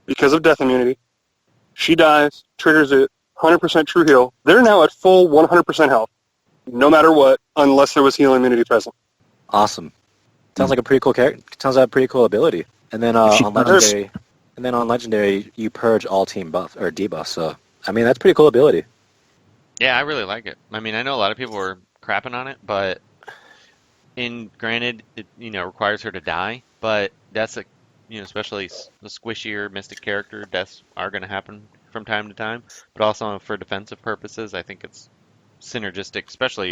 because of death immunity. She dies, triggers it, 100% true heal. They're now at full 100% health, no matter what, unless there was heal immunity present. Awesome. Sounds like a pretty cool character. Sounds like a pretty cool ability. And then on legendary, you purge all team buff or debuffs. So I mean, that's a pretty cool ability. Yeah, I really like it. I mean, I know a lot of people were crapping on it, but granted, it requires her to die. But that's especially the squishier mystic character, deaths are going to happen from time to time. But also for defensive purposes, I think it's synergistic. Especially,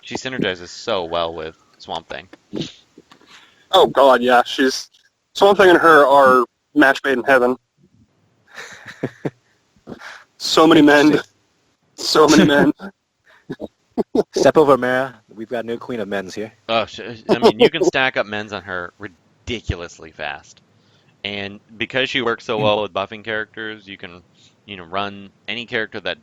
she synergizes so well with Swamp Thing. Oh god, yeah, she's Swamp Thing and her are match made in heaven. So many men. So many men. Step over, Mara. We've got new queen of men's here. Oh, I mean, you can stack up men's on her ridiculously fast. And because she works so well with buffing characters, you can, run any character that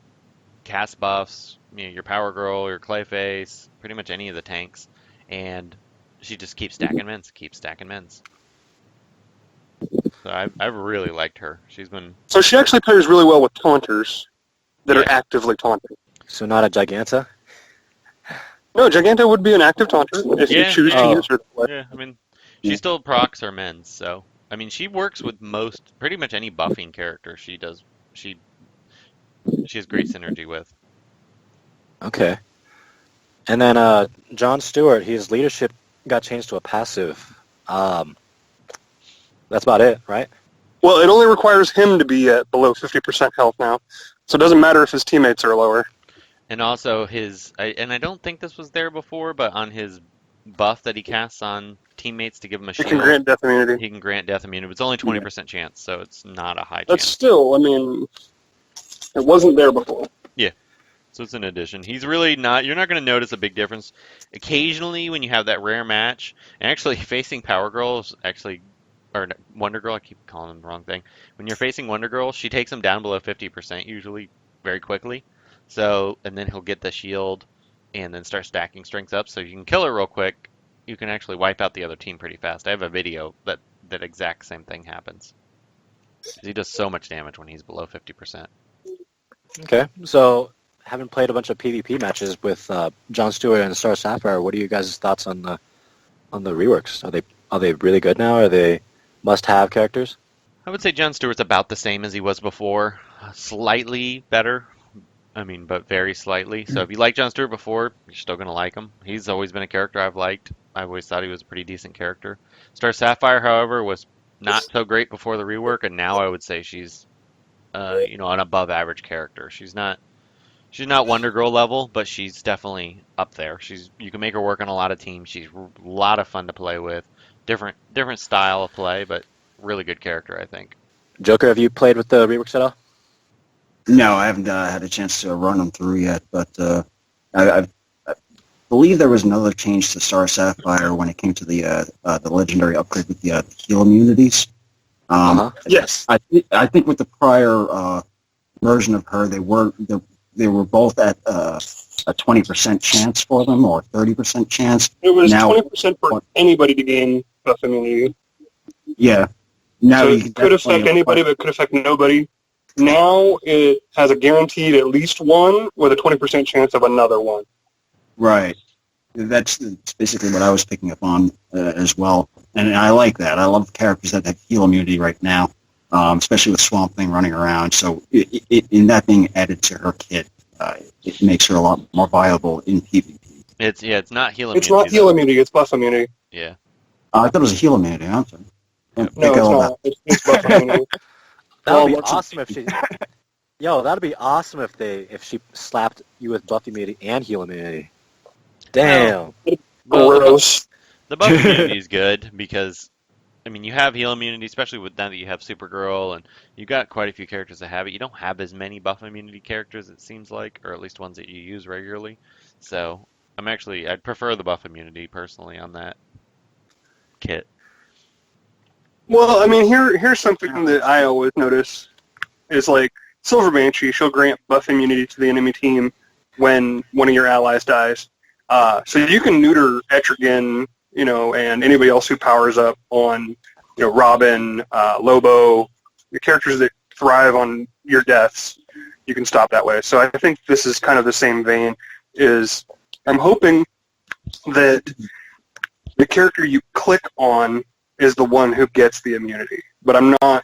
casts buffs, your Power Girl, your Clayface, pretty much any of the tanks, and she just keeps stacking men's, So I've really liked her. She's been... So she actually pairs really well with taunters that are actively taunting. So not a Giganta? No, Giganta would be an active taunter if you choose to use her that way. Yeah, I mean, she still procs her men's, so... I mean, she works with pretty much any buffing character she does. She has great synergy with. Okay. And then John Stewart, his leadership got changed to a passive. That's about it, right? Well, it only requires him to be at below 50% health now. So it doesn't matter if his teammates are lower. And also I don't think this was there before, but on his buff that he casts on teammates to give him a shield. He can grant death immunity. He can grant death immunity. It's only 20% chance, so it's not a high chance. That's still, I mean, it wasn't there before. Yeah. So it's an addition. He's really not, you're not going to notice a big difference. Occasionally when you have that rare match, and actually facing Power Girl is actually, or Wonder Girl, I keep calling them the wrong thing. When you're facing Wonder Girl, she takes him down below 50% usually very quickly. So, and then he'll get the shield and then start stacking strengths up. So you can kill her real quick. You can actually wipe out the other team pretty fast. I have a video that exact same thing happens. He does so much damage when he's below 50%. Okay. So, having played a bunch of PvP matches with John Stewart and Star Sapphire, what are you guys' thoughts on the reworks? Are they really good now? Are they must-have characters? I would say John Stewart's about the same as he was before. Slightly better. I mean, but very slightly. So if you like John Stewart before, you're still going to like him. He's always been a character I've liked. I've always thought he was a pretty decent character. Star Sapphire, however, was not so great before the rework, and now I would say she's, an above-average character. She's not Wonder Girl level, but she's definitely up there. You can make her work on a lot of teams. She's a lot of fun to play with. Different style of play, but really good character, I think. Joker, have you played with the reworks at all? No, I haven't had a chance to run them through yet, but I believe there was another change to Star Sapphire when it came to the legendary upgrade with the heal immunities. Yes. I think with the prior version of her, they were both at a 20% chance for them, or 30% chance. It was 20% for anybody to gain buff immunity. Yeah. Now so you it could affect anybody, but it could affect nobody. Now it has a guaranteed at least one with a 20% chance of another one. Right. That's basically what I was picking up on as well. And I like that. I love characters that have heal immunity right now, especially with Swamp Thing running around. So in that being added to her kit, it makes her a lot more viable in PvP. It's not heal immunity. It's not heal immunity, it's buff immunity. Yeah. I thought it was a heal immunity. I'm sorry. No, it's not. It's buff immunity. That would be awesome if she... Yo, that'd be awesome if she slapped you with buff immunity and heal immunity. Damn. Gross. The buff immunity is good because, I mean, you have heal immunity, especially with now that you have Supergirl, and you got quite a few characters that have it. You don't have as many buff immunity characters, it seems like, or at least ones that you use regularly. So, I'd prefer the buff immunity, personally, on that kit. Well, I mean, here's something that I always notice is like Silver Banshee. She'll grant buff immunity to the enemy team when one of your allies dies. So you can neuter Etrigan, and anybody else who powers up on, Robin, Lobo, the characters that thrive on your deaths. You can stop that way. So I think this is kind of the same vein. I'm hoping that the character you click on is the one who gets the immunity, but I'm not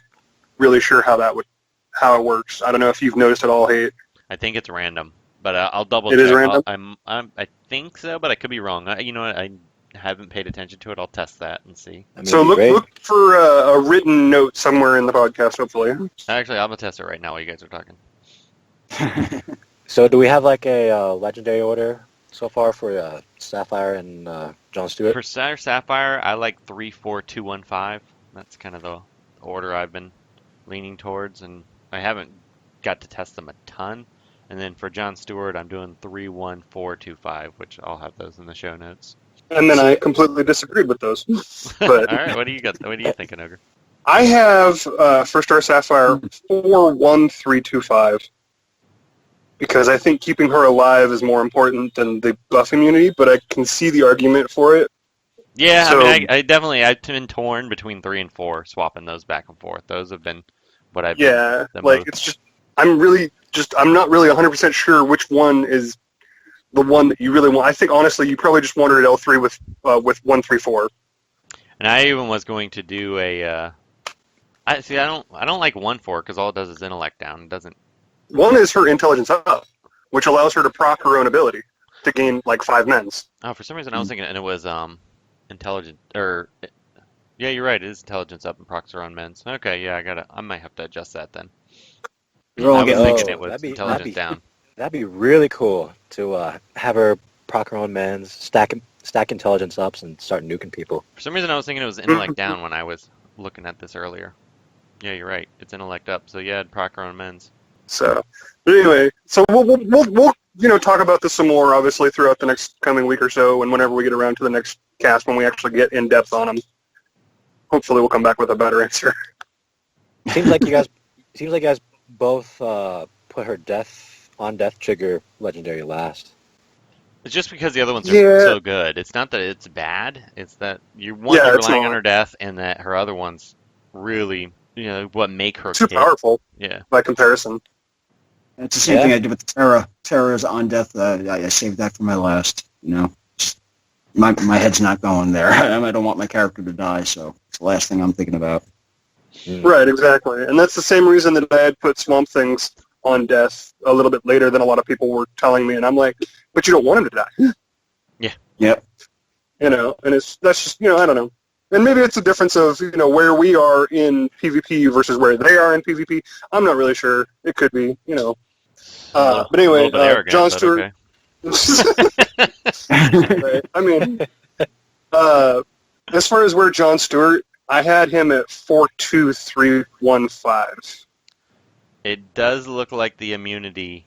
really sure how it works. I don't know if you've noticed at all, Hate. I think it's random, but I'll double check. It is random? I think so, but I could be wrong. You know what? I haven't paid attention to it. I'll test that and see. So look for a written note somewhere in the podcast, hopefully. Actually, I'm going to test it right now while you guys are talking. So do we have like a legendary order so far for Sapphire and John Stewart? For Sapphire, I like 3-4-2-1-5. That's kind of the order I've been leaning towards, and I haven't got to test them a ton. And then for John Stewart, I'm doing 3-1-4-2-5, which I'll have those in the show notes. And then I completely disagreed with those. But All right, what do you got? What are you thinking, Ogre? I have for Star Sapphire 4-1-3-2-5 because I think keeping her alive is more important than the buff immunity. But I can see the argument for it. Yeah, So- I mean, I've been torn between 3 and 4, swapping those back and forth. Those have been what I've Yeah, been the like most. it's just I'm not really 100% sure which one is the one that you really want. I think honestly, you probably just wanted an L3 with 1-3-4. And I even was going to do a. I don't like 1-4 because all it does is intellect down. It doesn't. One is her intelligence up, which allows her to proc her own ability to gain like 5 mens. Oh, for some reason I was thinking, and it was intelligent or. Yeah, you're right. It is intelligence up and procs are on men's. Okay, yeah, I might have to adjust that then. You're all I was getting thinking old. it was that'd be- intelligence down. That'd be really cool to have her proc her own men's, stack intelligence ups, and start nuking people. For some reason I was thinking it was intellect down when I was looking at this earlier. Yeah, you're right. It's intellect up. So yeah, proc her on men's. So, but anyway, so we'll talk about this some more obviously throughout the next coming week or so, and whenever we get around to the next cast when we actually get in depth on them. Hopefully, we'll come back with a better answer. Seems like you guys both put her death trigger legendary last. It's just because the other ones are Yeah. so good. It's not that it's bad. It's that you're Yeah, it's relying on not. her death, and that her other ones really, what make her Too kick. powerful Yeah. by comparison. It's the same Yeah. thing I did with Terra. Terra's on death. I saved that for my last. Just, my head's not going there. I don't want my character to die, so it's the last thing I'm thinking about. Right, exactly. And that's the same reason that I had put Swamp Things on death a little bit later than a lot of people were telling me, and I'm like, but you don't want him to die. Yep. And that's just, I don't know. And maybe it's a difference of, where we are in PvP versus where they are in PvP. I'm not really sure. It could be, But anyway, a little bit arrogant, John but Stewart. okay. Right. I mean, as far as where John Stewart, I had him at 4-2-3-1-5. It does look like the immunity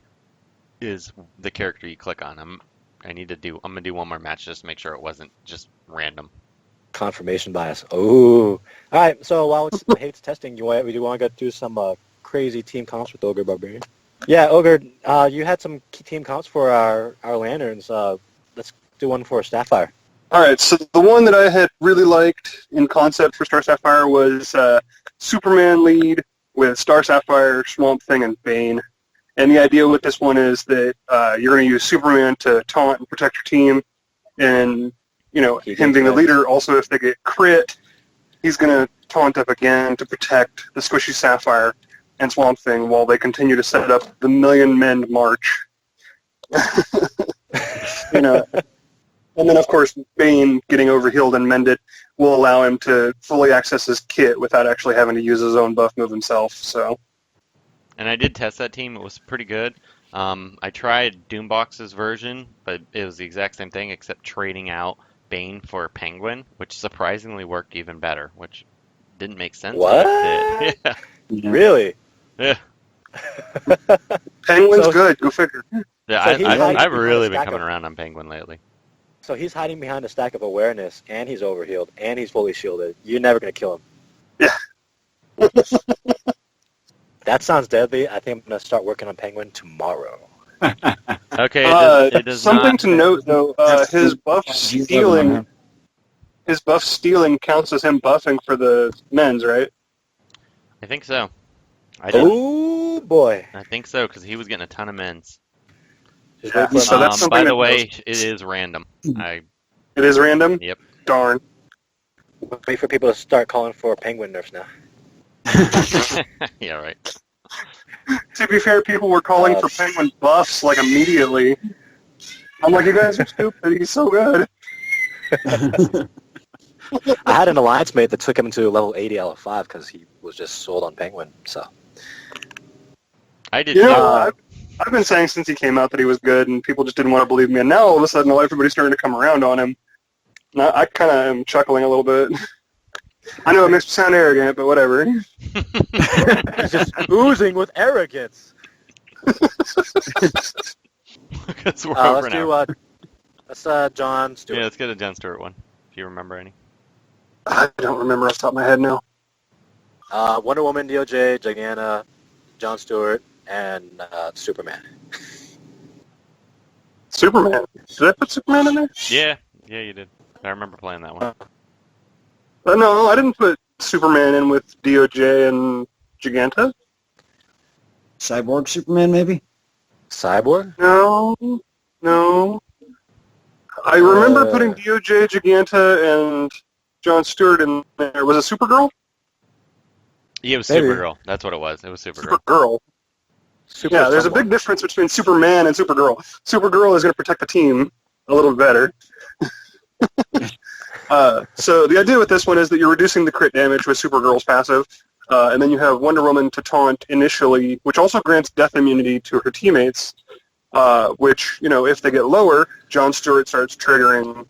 is the character you click on. I'm gonna do one more match just to make sure it wasn't just random. Confirmation bias. Oh, all right. So while it's testing, we do want to go do some crazy team comps with OgreBarberian. Yeah, Ogre, you had some key team comps for our lanterns. Let's do one for Sapphire. All right, so the one that I had really liked in concept for Star Sapphire was Superman lead with Star Sapphire, Swamp Thing, and Bane. And the idea with this one is that you're going to use Superman to taunt and protect your team, and him being the leader. Also, if they get crit, he's going to taunt up again to protect the squishy Sapphire and Swamp Thing while they continue to set up the Million Men March. And then, of course, Bane getting overhealed and mended will allow him to fully access his kit without actually having to use his own buff move himself. So, And I did test that team. It was pretty good. I tried Doombox's version, but it was the exact same thing except trading out Bane for Penguin, which surprisingly worked even better, which didn't make sense. What? But it did. Yeah. Really? Yeah. Penguin's So- good. Go figure. Yeah, So he's hiding I've behind really a been stack coming of- around on Penguin lately. So he's hiding behind a stack of awareness, and he's overhealed, and he's fully shielded. You're never going to kill him. Yeah. That sounds deadly. I think I'm going to start working on Penguin tomorrow. Okay, it does something not. to note, though, his buff stealing counts as him buffing for the men's, right? I think so. I did. Oh, boy. I think so because he was getting a ton of men's. Just Yeah, wait for so him. that's something By the that way, it is random. It is random? Yep. Darn. Wait for people to start calling for Penguin nerfs now. Yeah, right. To be fair, people were calling for Penguin buffs, like, immediately. I'm like, you guys are stupid. He's so good. I had an alliance mate that took him to level 80 out of 5 because he was just sold on Penguin. So I did. You too. know, I've been saying since he came out that he was good, and people just didn't want to believe me. And now, all of a sudden, everybody's starting to come around on him. Now, I kind of am chuckling a little bit. I know it makes me sound arrogant, but whatever. He's just oozing with arrogance. Because we're over Let's now. do John Stewart. Yeah, let's get a John Stewart one, if you remember any. I don't remember off the top of my head now. Wonder Woman, DOJ, Giganta, John Stewart, and Superman. Superman. Did I put Superman in there? Yeah, you did. I remember playing that one. No, I didn't put Superman in with DOJ and Giganta. Cyborg Superman, maybe? Cyborg? No. I remember putting DOJ, Giganta, and John Stewart in there. Was it Supergirl? Yeah, it was Maybe. Supergirl. That's what it was. It was Supergirl. Supergirl. Yeah, there's a big difference between Superman and Supergirl. Supergirl is going to protect the team a little better. So the idea with this one is that you're reducing the crit damage with Supergirl's passive, and then you have Wonder Woman to taunt initially, which also grants death immunity to her teammates, which, if they get lower, John Stewart starts triggering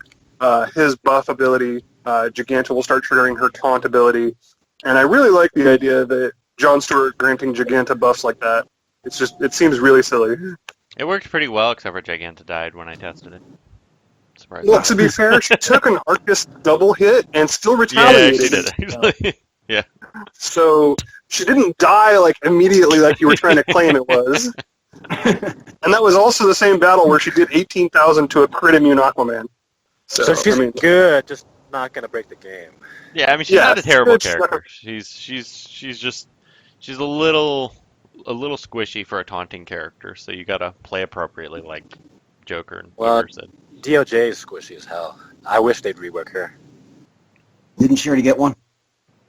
his buff ability. Giganta will start triggering her taunt ability. And I really like the idea that John Stewart granting Giganta buffs like that. It seems really silly. It worked pretty well, except for Giganta died when I tested it. Surprisingly. Well, to be fair, she took an Arcus double hit and still Yeah, retaliated. she did actually. Yeah. So she didn't die immediately like you were trying to claim it was. And that was also the same battle where she did 18,000 to a crit immune Aquaman. So she's good, just not going to break the game. Yeah, I mean she's not a terrible it's not character. She's a little squishy for a taunting character, so you gotta play appropriately, like Joker and Ogre said. DOJ is squishy as hell. I wish they'd rework her. Didn't she already get one?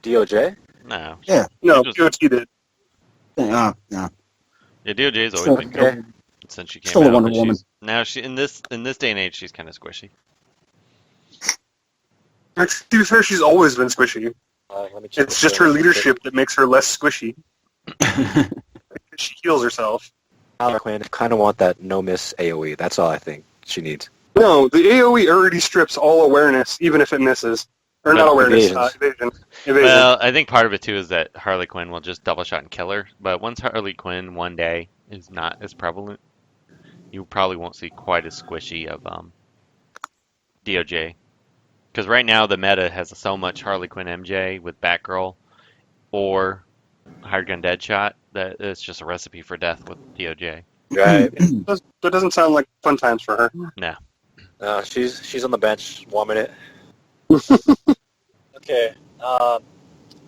DOJ? No. Yeah. No, She just- POT did. No. Yeah, DOJ's Still- always been good since she came Still a out. Wonder but Woman. Now she in this day and age she's kind of squishy. Actually, to be fair, she's always been squishy. Let me check It's just her leadership that makes her less squishy. She heals herself. Quinn, kind of want that no-miss AoE. That's all I think she needs. No, the AoE already strips all awareness, even if it misses. Or not Well, awareness, evasion. Evasion. Well, I think part of it too is that Harley Quinn will just double shot and kill her. But once Harley Quinn one day is not as prevalent, you probably won't see quite as squishy of DOJ. Because right now the meta has so much Harley Quinn MJ with Batgirl or Hired Gun Deadshot that it's just a recipe for death with DOJ. Right. That doesn't sound like fun times for her. No. She's on the bench warming it. Okay. I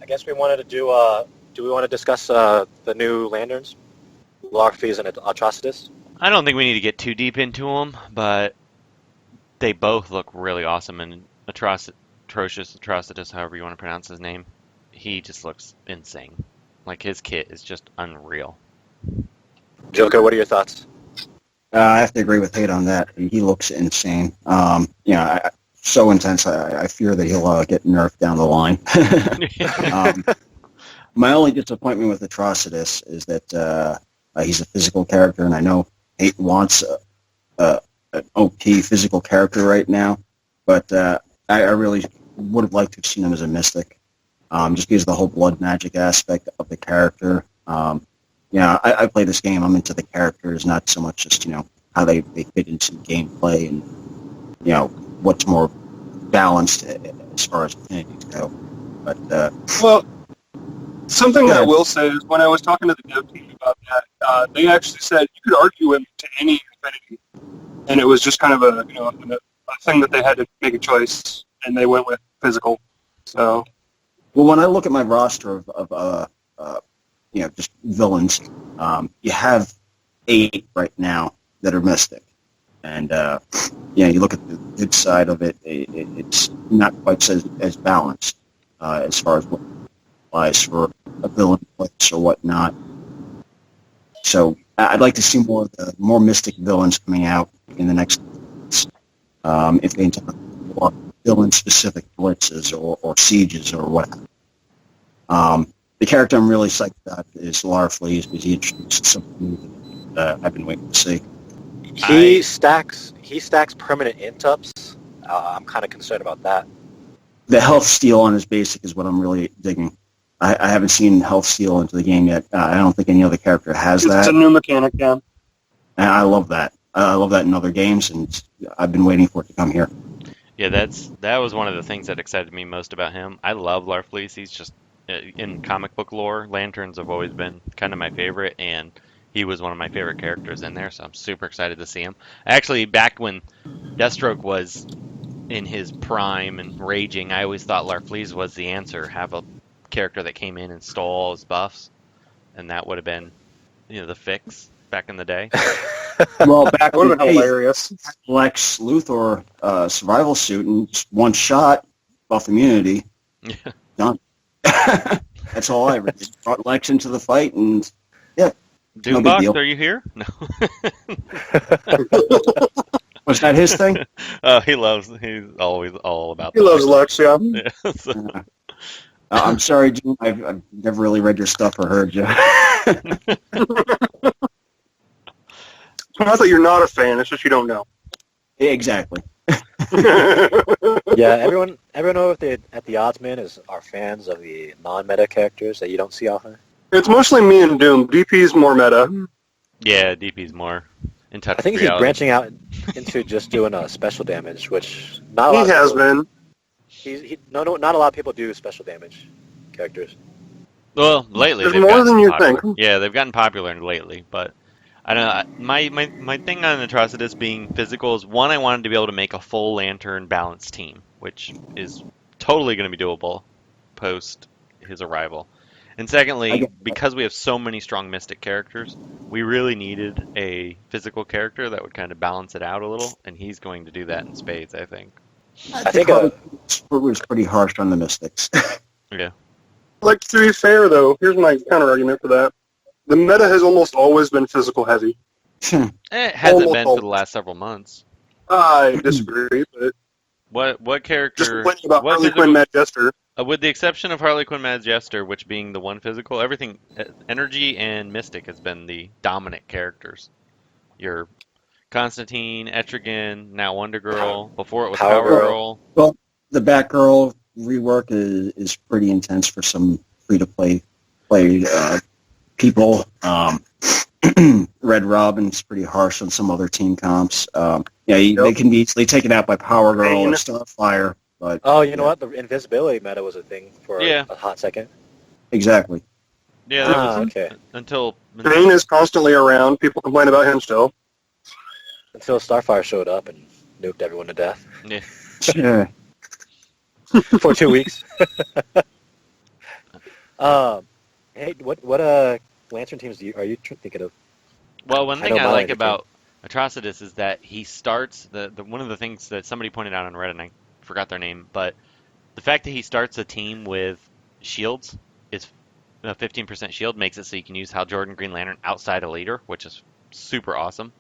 guess we wanted to do we want to discuss the new lanterns? Larfees and Atrocitus? I don't think we need to get too deep into them, but they both look really awesome. And Atrocitus, however you want to pronounce his name, he just looks insane. Like, his kit is just unreal. Joker, what are your thoughts? I have to agree with Hate on that. He looks insane. So intense, I fear that he'll get nerfed down the line. My only disappointment with Atrocitus is that he's a physical character, and I know Hate wants an OP physical character right now, but I really would have liked to have seen him as a mystic, just because of the whole blood magic aspect of the character. I play this game. I'm into the characters, not so much just how they fit into gameplay and what's more balanced as far as affinities go. But Well, something that I ahead. will say is when I was talking to the dev team about that, they actually said you could argue him to any affinity, and it was just kind of a thing that they had to make a choice, and they went with physical. So well, when I look at my roster of just villains, you have 8 right now that are mystic. And, you look at the good side of it, it's not quite as balanced as far as what applies for a villain place or whatnot. So I'd like to see more mystic villains coming out in the next months, if they intend more villain-specific blitzes or sieges or whatever. The character I'm really psyched about is Larfleeze, because he introduced something that I've been waiting to see. He stacks permanent int ups. I'm kind of concerned about that. The health steal on his basic is what I'm really digging. I haven't seen health steal into the game yet. I don't think any other character has It's that. a new mechanic, yeah. And I love that. I love that in other games, and I've been waiting for it to come here. Yeah, that was one of the things that excited me most about him. I love Larfleeze. He's just in comic book lore. Lanterns have always been kind of my favorite, and he was one of my favorite characters in there. So I'm super excited to see him. Actually, back when Deathstroke was in his prime and raging, I always thought Larfleeze was the answer. Have a character that came in and stole all his buffs, and that would have been, the fix back in the day. Well, back That would in have the been day, hilarious. Lex Luthor survival suit, and just one shot, buff immunity, done. That's all I ever did. Brought Lex into the fight, and no big Doombox, deal. are you here? No. Was that his thing? He's always all about He loves Lex, yeah. Yeah, so- I'm sorry, Jim. I've never really read your stuff or heard you. Not that you're not a fan, it's just you don't know. Exactly. Yeah, everyone over at the Oddsmen are fans of the non-meta characters that you don't see often. It's mostly me and Doom. DP's more meta. Yeah, DP's more in touch I think with he's reality. branching out into just doing special damage, which not a He lot of has people, been. not a lot of people do special damage characters. Well, lately There's they've more gotten than you popular. think. Yeah, they've gotten popular lately, but I don't know. My thing on Atrocitus being physical is, one, I wanted to be able to make a full Lantern balanced team, which is totally going to be doable post his arrival. And secondly, because we have so many strong Mystic characters, we really needed a physical character that would kind of balance it out a little, and he's going to do that in spades, I think. I think Stewart was pretty harsh on the Mystics. Yeah. Like, to be fair, though, here's my counter-argument for that. The meta has almost always been physical heavy. It hasn't Almost been for the last several months. I disagree, but What just character? complaining about what Harley physical- Quinn Mad Jester. With the exception of Harley Quinn Mad Jester, which being the one physical, everything, Energy and Mystic has been the dominant characters. Your Constantine, Etrigan, now Wonder Girl. Before it was Power Power Girl. Girl. The Batgirl rework is pretty intense for some free-to-play people. Red Robin's pretty harsh on some other team comps. They can be easily taken out by Power Girl or Starfire. But Oh, you know what? The invisibility meta was a thing for Yeah. a hot second. exactly. Yeah, that was Okay. until Bane is constantly around. People complain about him still. Until Starfire showed up and nuked everyone to death yeah. Yeah. for 2 weeks. Hey, what Lantern teams are you thinking of? Well, one I thing know I my like Lantern about Atrocitus is that he starts the one of the things that somebody pointed out on Reddit, and I forgot their name, but the fact that he starts a team with shields is 15% shield makes it so you can use Hal Jordan Green Lantern outside a leader, which is super awesome.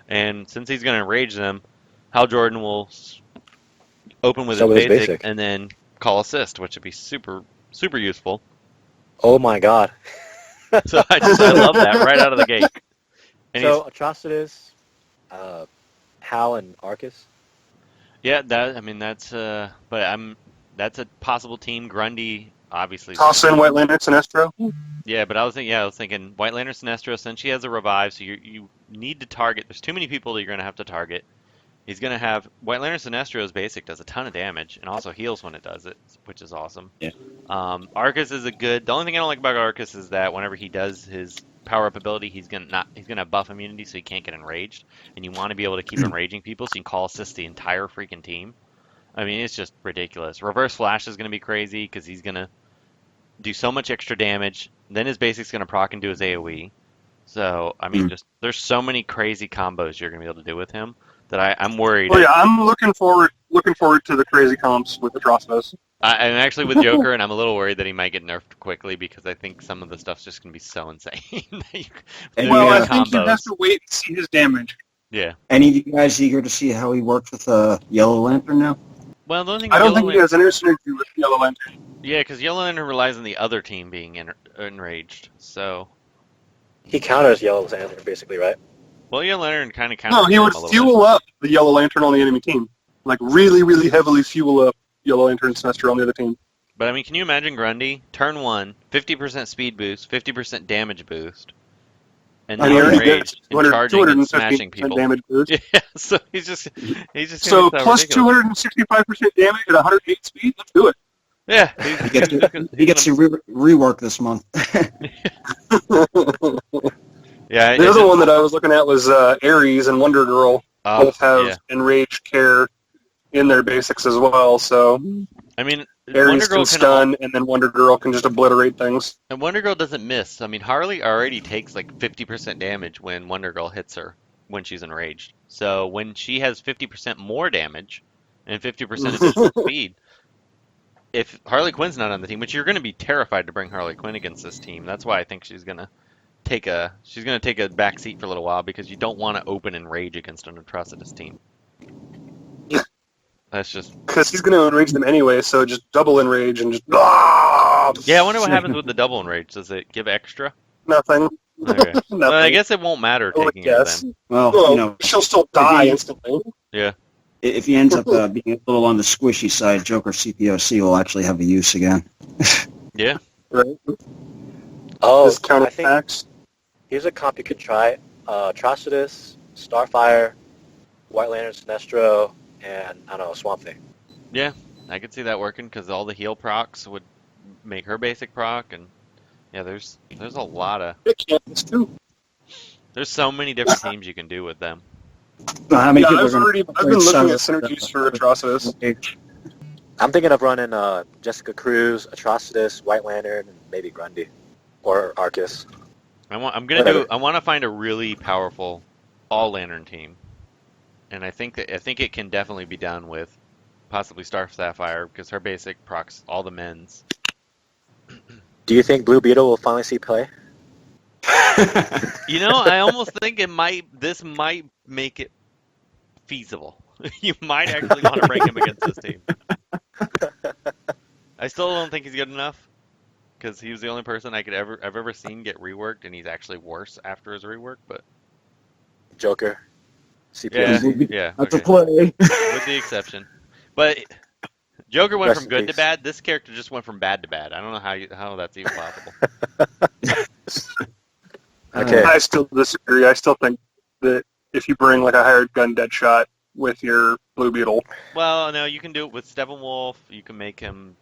And since he's going to enrage them, Hal Jordan will open with So his with his basic basic. and then call assist, which would be super useful. Oh my god. So I love that right out of the gate. And So Atrocitus, Hal and Arcus. yeah, that's that's a possible team. Grundy obviously. Toss in White Lantern Sinestro. Yeah, but I was thinking White Lantern Sinestro, since she has a revive, so you need to target. There's too many people that you're going to have to target. He's going to have White Lantern Sinestro's basic does a ton of damage and also heals when it does it, which is awesome. Yeah. Arcus is the only thing I don't like about Arcus is that whenever he does his power up ability, he's gonna have buff immunity, so he can't get enraged, and you want to be able to keep enraging people so you can call assist the entire freaking team. I mean, it's just ridiculous. Reverse Flash is going to be crazy because he's going to do so much extra damage. Then his basic's going to proc and do his AoE. So, I mean, just there's so many crazy combos you're going to be able to do with him that I'm worried. Well, yeah, I'm looking forward to the crazy comps with Atrocitus. I'm actually with Joker, and I'm a little worried that he might get nerfed quickly because I think some of the stuff's just going to be so insane. Well, I Yeah. think you have to wait and see his damage. Yeah. Any of you guys eager to see how he works with Yellow Lantern now? Well, the only thing I don't with think he has any synergy with Yellow Lantern. Yeah, because Yellow Lantern relies on the other team being enraged. So, He counters Yellow Lantern basically, right? well, Yellow Lantern kind of counters No, he him would a little fuel up the Yellow Lantern on the enemy team. Like, really, really heavily fuel up Yellow Lantern Sinestro on the other team. But I mean, can you imagine Grundy? Turn 1, 50% speed boost, 50% damage boost, and And now he already enraged gets and charging and smashing 250% people. damage boost. Yeah, so he's just gonna So be so plus ridiculous. 265% damage at 108 speed. Let's do it. Yeah, He gets to rework this month. Yeah, The other one that I was looking at was Ares and Wonder Girl. Both have yeah. Enraged Care in their basics as well. So I mean, Ares Wonder Girl can stun, and then Wonder Girl can just obliterate things. and Wonder Girl doesn't miss. I mean, Harley already takes like 50% damage when Wonder Girl hits her when she's enraged. So when she has 50% more damage and 50% additional speed, if Harley Quinn's not on the team, which you're going to be terrified to bring Harley Quinn against this team, that's why I think she's going to take a back seat for a little while, because you don't want to open Enrage against an Atrocitus team. That's just... Because he's going to enrage them anyway, so just double enrage and just... Yeah, I wonder what happens with the double enrage. Does it give extra? Nothing. Okay. Nothing. Well, I guess it won't matter taking it then. Well, Well, she'll still die instantly. Yeah. if he ends up being a little on the squishy side, Joker CPOC will actually have a use again. Yeah. Right? Oh, Just I think counterattacks. here's a comp you could try. Atrocitus, Starfire, White Lantern Sinestro, and, I don't know, Swamp Thing. Yeah, I could see that working, because all the heal procs would make her basic proc, and yeah, there's a lot of... It can't too. There's so many different teams you can do with them. How many Yeah, people I've are been looking at synergies for Atrocitus. I'm thinking of running Jessica Cruz, Atrocitus, White Lantern, and maybe Grundy. Or Arcus. I want to find a really powerful all lantern team, and I think it can definitely be done with possibly Sapphire, because her basic procs all the men's. Do you think Blue Beetle will finally see play? You know, I almost think this might make it feasible. You might actually want to bring him against this team. I still don't think he's good enough, because he was the only person I've ever seen get reworked, and he's actually worse after his rework. But Joker. CPS. yeah, That's a okay. play. With the exception. But Joker went Rest from in good to peace. bad. This character just went from bad to bad. I don't know how that's even possible. Okay. I still disagree. I still think that if you bring like a hired gun Deadshot with your Blue Beetle, Well, no, you can do it with Steppenwolf. You can make him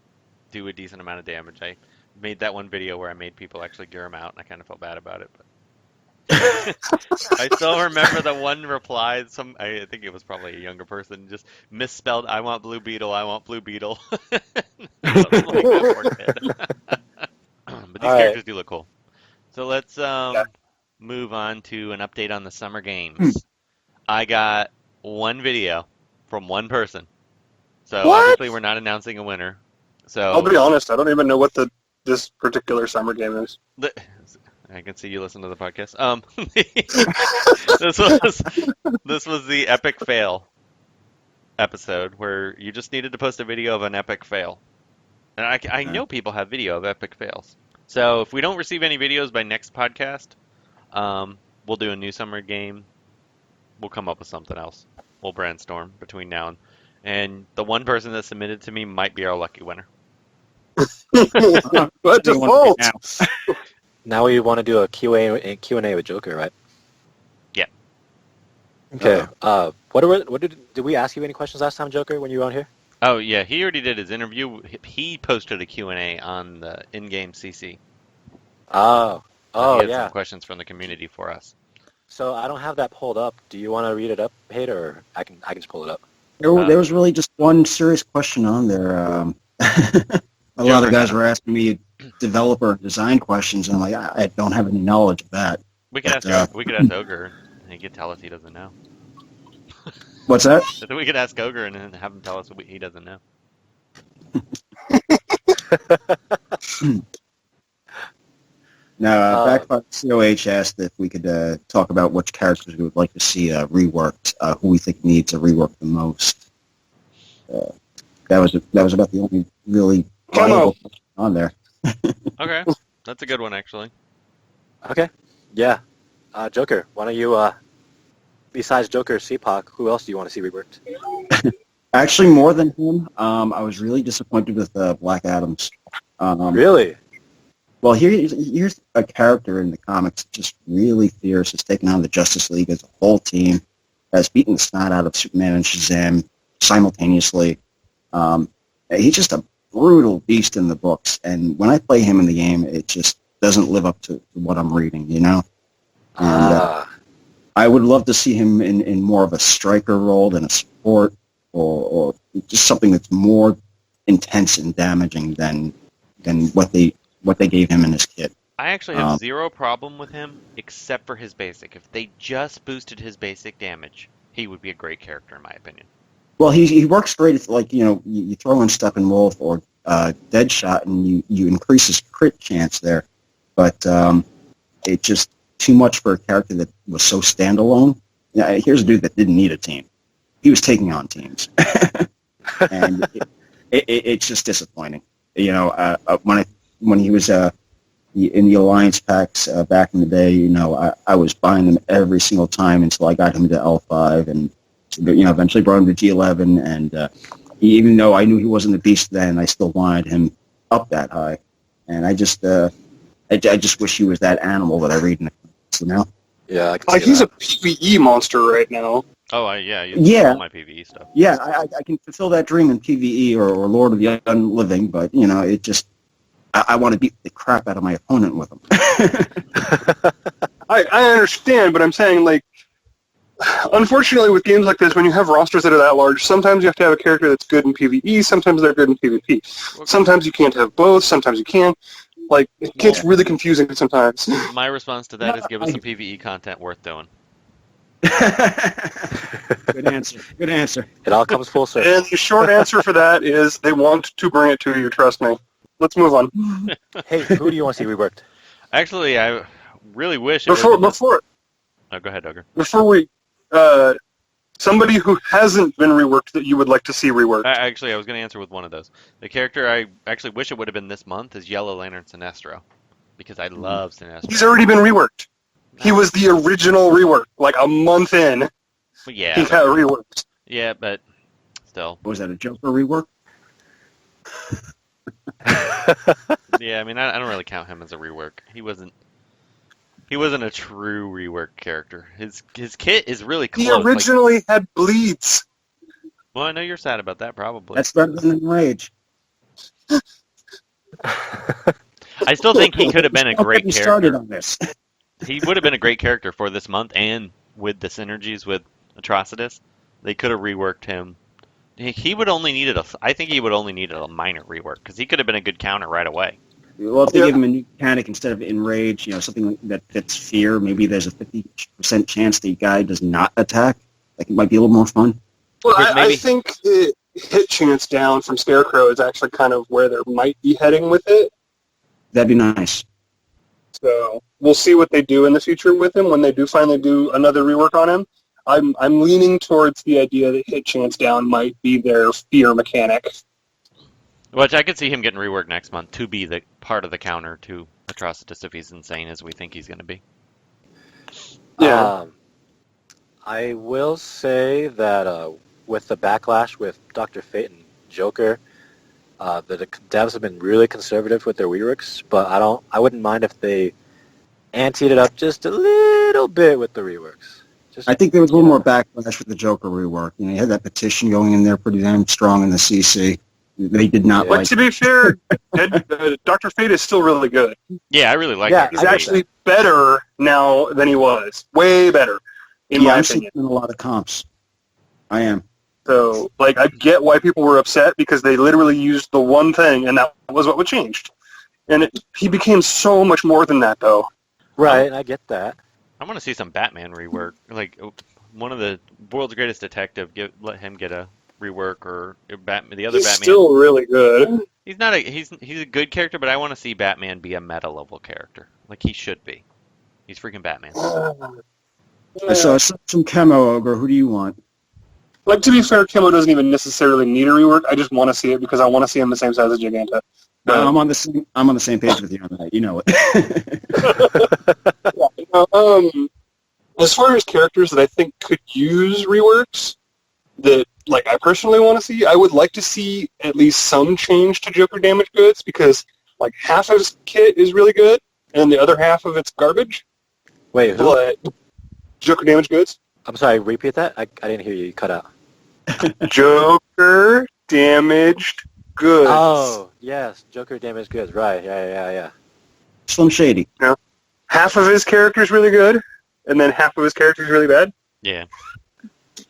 do a decent amount of damage. I made that one video where I made people actually gear him out, and I kind of felt bad about it. But I still remember the one reply. I think it was probably a younger person, just misspelled "I want Blue Beetle, I want Blue Beetle." But these characters do look cool. So let's move on to an update on the summer games. I got one video from one person. So obviously we're not announcing a winner. So I'll be honest, I don't even know what this particular summer game is. I can see you listen to the podcast. This was the epic fail episode, where you just needed to post a video of an epic fail. And I know people have video of epic fails. So if we don't receive any videos by next podcast, we'll do a new summer game. We'll come up with something else. We'll brainstorm between now and the one person that submitted to me might be our lucky winner. But default. Now we want to do a Q&A with Joker, right? Yeah. Okay. Did we ask you any questions last time, Joker, when you were on here? Oh yeah, he already did his interview. He posted a Q&A on the in-game CC. Oh, He had yeah. some questions from the community for us. So I don't have that pulled up. Do you want to read it up, Hayter, or I can just pull it up? There was really just one serious question on there. A lot of guys were asking me developer design questions, and I'm like, I don't have any knowledge of that. We could ask Ogre, and he could tell us he doesn't know. What's that? We could ask Ogre and then have him tell us what he doesn't know. Now, Backfire COH asked if we could talk about which characters we would like to see reworked, who we think needs a rework the most. That was about the only really viable question on there. Okay, that's a good one, actually. Okay. Yeah. Joker, why don't you, besides Joker CPOC, who else do you want to see reworked? Actually, more than him, I was really disappointed with Black Adams. Really? Well, here's a character in the comics just really fierce. Has taken on the Justice League as a whole team, has beaten the snot out of Superman and Shazam simultaneously. He's just a brutal beast in the books, and when I play him in the game, it just doesn't live up to what I'm reading, you know? And I would love to see him in more of a striker role than a support, or just something that's more intense and damaging than what they gave him in his kit. I actually have zero problem with him, except for his basic. If they just boosted his basic damage, he would be a great character, in my opinion. Well, he works great if, like, you throw in Steppenwolf or Deadshot, and you increase his crit chance there. But it's just too much for a character that was so standalone. Yeah, here's a dude that didn't need a team. He was taking on teams. And it's just disappointing. When he was in the Alliance packs back in the day, I was buying them every single time until I got him to L5, and eventually brought him to G11. And even though I knew he wasn't the beast then, I still wanted him up that high. And I just wish he was that animal that I read in the comics, Yeah, I can see he's that. a PvE monster right now. Oh, yeah, you all my PvE stuff. Yeah, I can fulfill that dream in PvE or Lord of the Unliving, but it just I want to beat the crap out of my opponent with him. I understand, but I'm saying, like, unfortunately with games like this, when you have rosters that are that large, sometimes you have to have a character that's good in PvE, sometimes they're good in PvP. Sometimes you can't have both, sometimes you can. Like, it gets really confusing sometimes. My response to that is give us some PvE content worth doing. Good answer. Good answer. It all comes full circle. And the short answer for that is they want to bring it to you, trust me. Let's move on. Hey, who do you want to see reworked? Actually, I really wish it Before, Oh, go ahead, Ogre. before we, somebody who hasn't been reworked that you would like to see reworked. I was going to answer with one of those. The character I actually wish it would have been this month is Yellow Lantern Sinestro, because I love Sinestro. He's already been reworked. He was the original rework. Like a month in, Well, yeah, he got reworked. yeah, but still. Was that a Joker rework? Yeah, I mean, I don't really count him as a rework. He wasn't a true rework character. His kit is really close. He originally had bleeds. Well, I know you're sad about that, probably. That's better than Enrage. I still think he could have been a Don't great get me started character. on this. He would have been a great character for this month, and with the synergies with Atrocitus, they could have reworked him. He would only needed I think he would only needed a minor rework, because he could have been a good counter right away. Well, if they give him a new mechanic instead of Enrage, something that fits Fear, maybe there's a 50% chance the guy does not attack. Like, it might be a little more fun. Well, I Maybe. think the hit chance down from Scarecrow is actually kind of where they might be heading with it. That'd be nice. So we'll see what they do in the future with him when they do finally do another rework on him. I'm leaning towards the idea that hit chance down might be their Fear mechanic. Which I could see him getting reworked next month to be the part of the counter to Atrocitus if he's insane as we think he's going to be. Yeah. I will say that with the backlash with Dr. Fate and Joker, the devs have been really conservative with their reworks, but I wouldn't mind if they anteed it up just a little bit with the reworks. I think there was a little more backlash with the Joker rework. You had that petition going in there pretty damn strong in the CC. They did not But like to be fair, Dr. Fate is still really good. Yeah, I really like Yeah, Dr. He's Fate. actually better now than he was. Way better, in my I'm opinion. seeing a lot of comps. I am. So, like, I get why people were upset because they literally used the one thing, and that was what was changed. And he became so much more than that, though. Right, I get that. I want to see some Batman rework. Like, one of the world's greatest detective, let him get a rework, or the other He's Batman. still really good. He's not he's a good character, but I want to see Batman be a meta level character, like he should be. He's freaking Batman. I saw some camo Ogre. Who do you want? Like, to be fair, Kimmo doesn't even necessarily need a rework. I just want to see it because I want to see him the same size as Giganta. But, I'm on the same page with you on that. You know it. as far as characters that I think could use reworks, that like I personally want to see. I would like to see at least some change to Joker damage goods because like half of his kit is really good and the other half of it's garbage. Wait, who? But Joker damage goods. I'm sorry, repeat that? I didn't hear you. You cut out. Joker damaged goods. Oh, yes. Joker damage goods. Right. Yeah. Slim Shady. Half of his character is really good, and then half of his character is really bad. Yeah.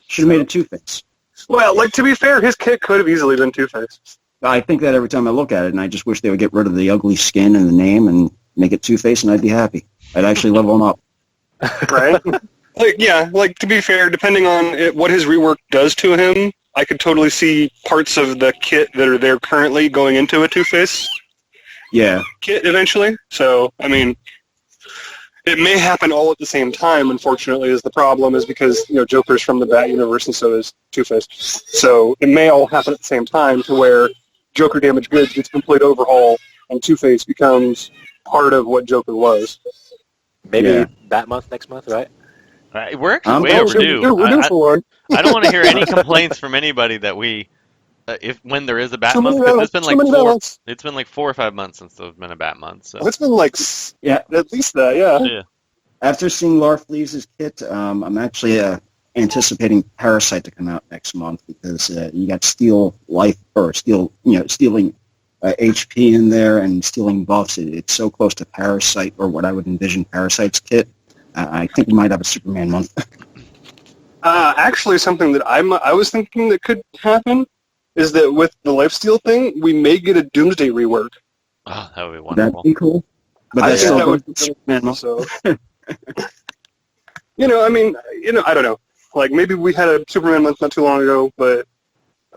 Should have made it Two-Face. Well, like, to be fair, his kit could have easily been Two-Face. I think that every time I look at it, and I just wish they would get rid of the ugly skin and the name and make it Two-Face, and I'd be happy. I'd actually level him up. Right? Like, to be fair, depending on what his rework does to him, I could totally see parts of the kit that are there currently going into a Two-Face Yeah. kit eventually. So, I mean, it may happen all at the same time, unfortunately, is the problem, is because, Joker's from the Bat universe and so is Two-Face. So it may all happen at the same time to where Joker damage goods gets a complete overhaul and Two-Face becomes part of what Joker was. Maybe that month, next month, right? We're actually way overdue. We're due for one. I don't want to hear any complaints from anybody that we, when there is a Bat month, because it's been like 4 or 5 months since there's been a Bat month. So It's been like, at least that, yeah. After seeing Larfleeze' kit, I'm actually anticipating Parasite to come out next month because you got stealing HP in there and stealing buffs. It's so close to Parasite, or what I would envision Parasite's kit. I think we might have a Superman month. Actually, something that I was thinking that could happen is that with the lifesteal thing, we may get a Doomsday rework. Oh, that would be wonderful. That'd be cool. But I that's think still that would be Superman month. so. I don't know. Like, maybe we had a Superman month not too long ago, but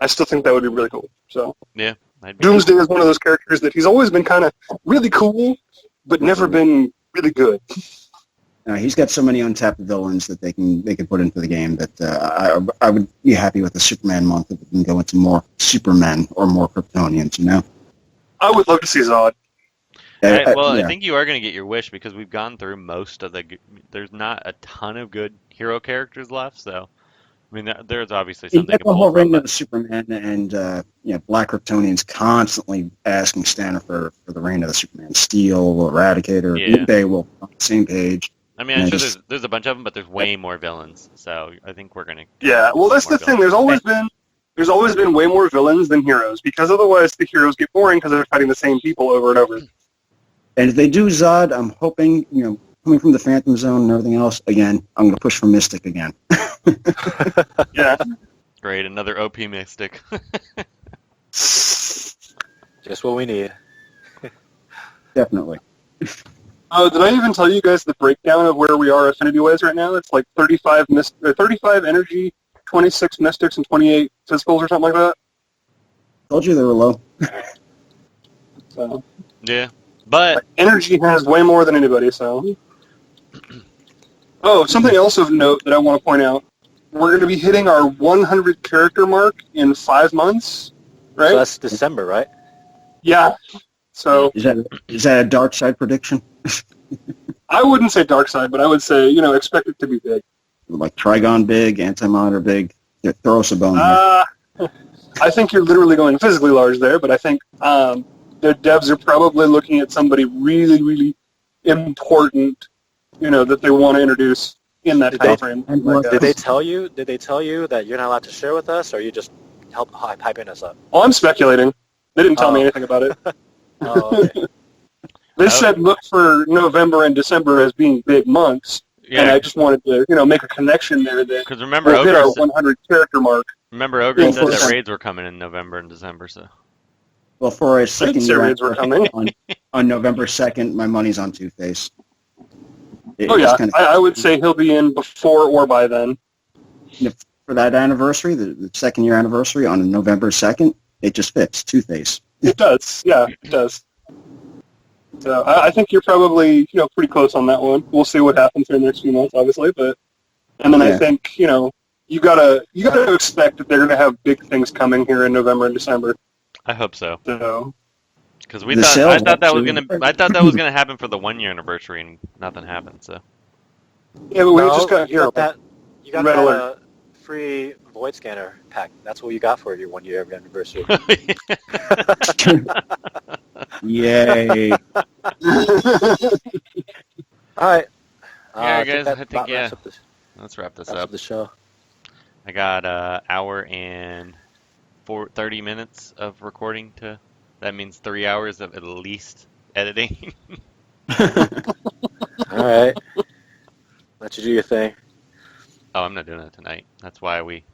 I still think that would be really cool. So Yeah. Doomsday is one of those characters that he's always been kind of really cool, but never been really good. He's got so many untapped villains that they can put into the game that I would be happy with the Superman month if we can go into more Supermen or more Kryptonians, I would love to see Zod. I think you are going to get your wish because we've gone through most of there's not a ton of good hero characters left, so I mean there's obviously You something get to the pull whole from. ring of Superman and Black Kryptonians constantly asking Stanner for the reign of the Superman. Steel, Eradicator, Yeah. they will on the same page. I mean, I'm sure there's a bunch of them, but there's way more villains, so I think we're going to... Yeah, well, that's the thing. There's always been way more villains than heroes, because otherwise the heroes get boring because they're fighting the same people over and over. And if they do Zod, I'm hoping, coming from the Phantom Zone and everything else, again, I'm going to push for Mystic again. Yeah. Great, another OP Mystic. Just what we need. Definitely. Did I even tell you guys the breakdown of where we are affinity-wise right now? It's like 35 energy, 26 mystics, and 28 physicals or something like that. Told you they were low. So, Yeah, but... energy has way more than anybody, so... Oh, something else of note that I want to point out. We're going to be hitting our 100 character mark in 5 months, right? So that's December, right? Yeah. So Is that a dark side prediction? I wouldn't say dark side, but I would say, expect it to be big. Like Trigon big, Anti-Monitor big. Yeah, throw us a bone here. I think you're literally going physically large there, but I think the devs are probably looking at somebody really, really important, that they want to introduce in that time frame. Did they tell you that you're not allowed to share with us, or are you just hyping us up? Well, I'm speculating. They didn't tell me anything about it. Oh, okay. They said look for November and December as being big months, and I just wanted to, make a connection there that Because remember, we'll hit Ogre our 100 character mark. Ogre said that raids were coming in November and December, so... Well, for a second year raids were coming. on November 2nd, my money's on Two-Face. I would say he'll be in before or by then. For that anniversary, the second year anniversary on November 2nd, it just fits. Two-Face. It does, yeah, it does. So I think you're probably, pretty close on that one. We'll see what happens in the next few months, obviously, and then I think, you gotta expect that they're gonna have big things coming here in November and December. I hope so. So Because I thought that was gonna happen for the 1 year anniversary, and nothing happened. So yeah, but we just got here. You got Red that alert. free void scanner pack. That's what you got for your 1 year anniversary. Yay. All right. Yeah, I think guys, that I think, about yeah. wraps up the, Let's wrap this wraps up. up the show. I got an hour and 30 minutes of recording to. That means 3 hours of at least editing. All right. Let you do your thing. Oh, I'm not doing it tonight. That's why we.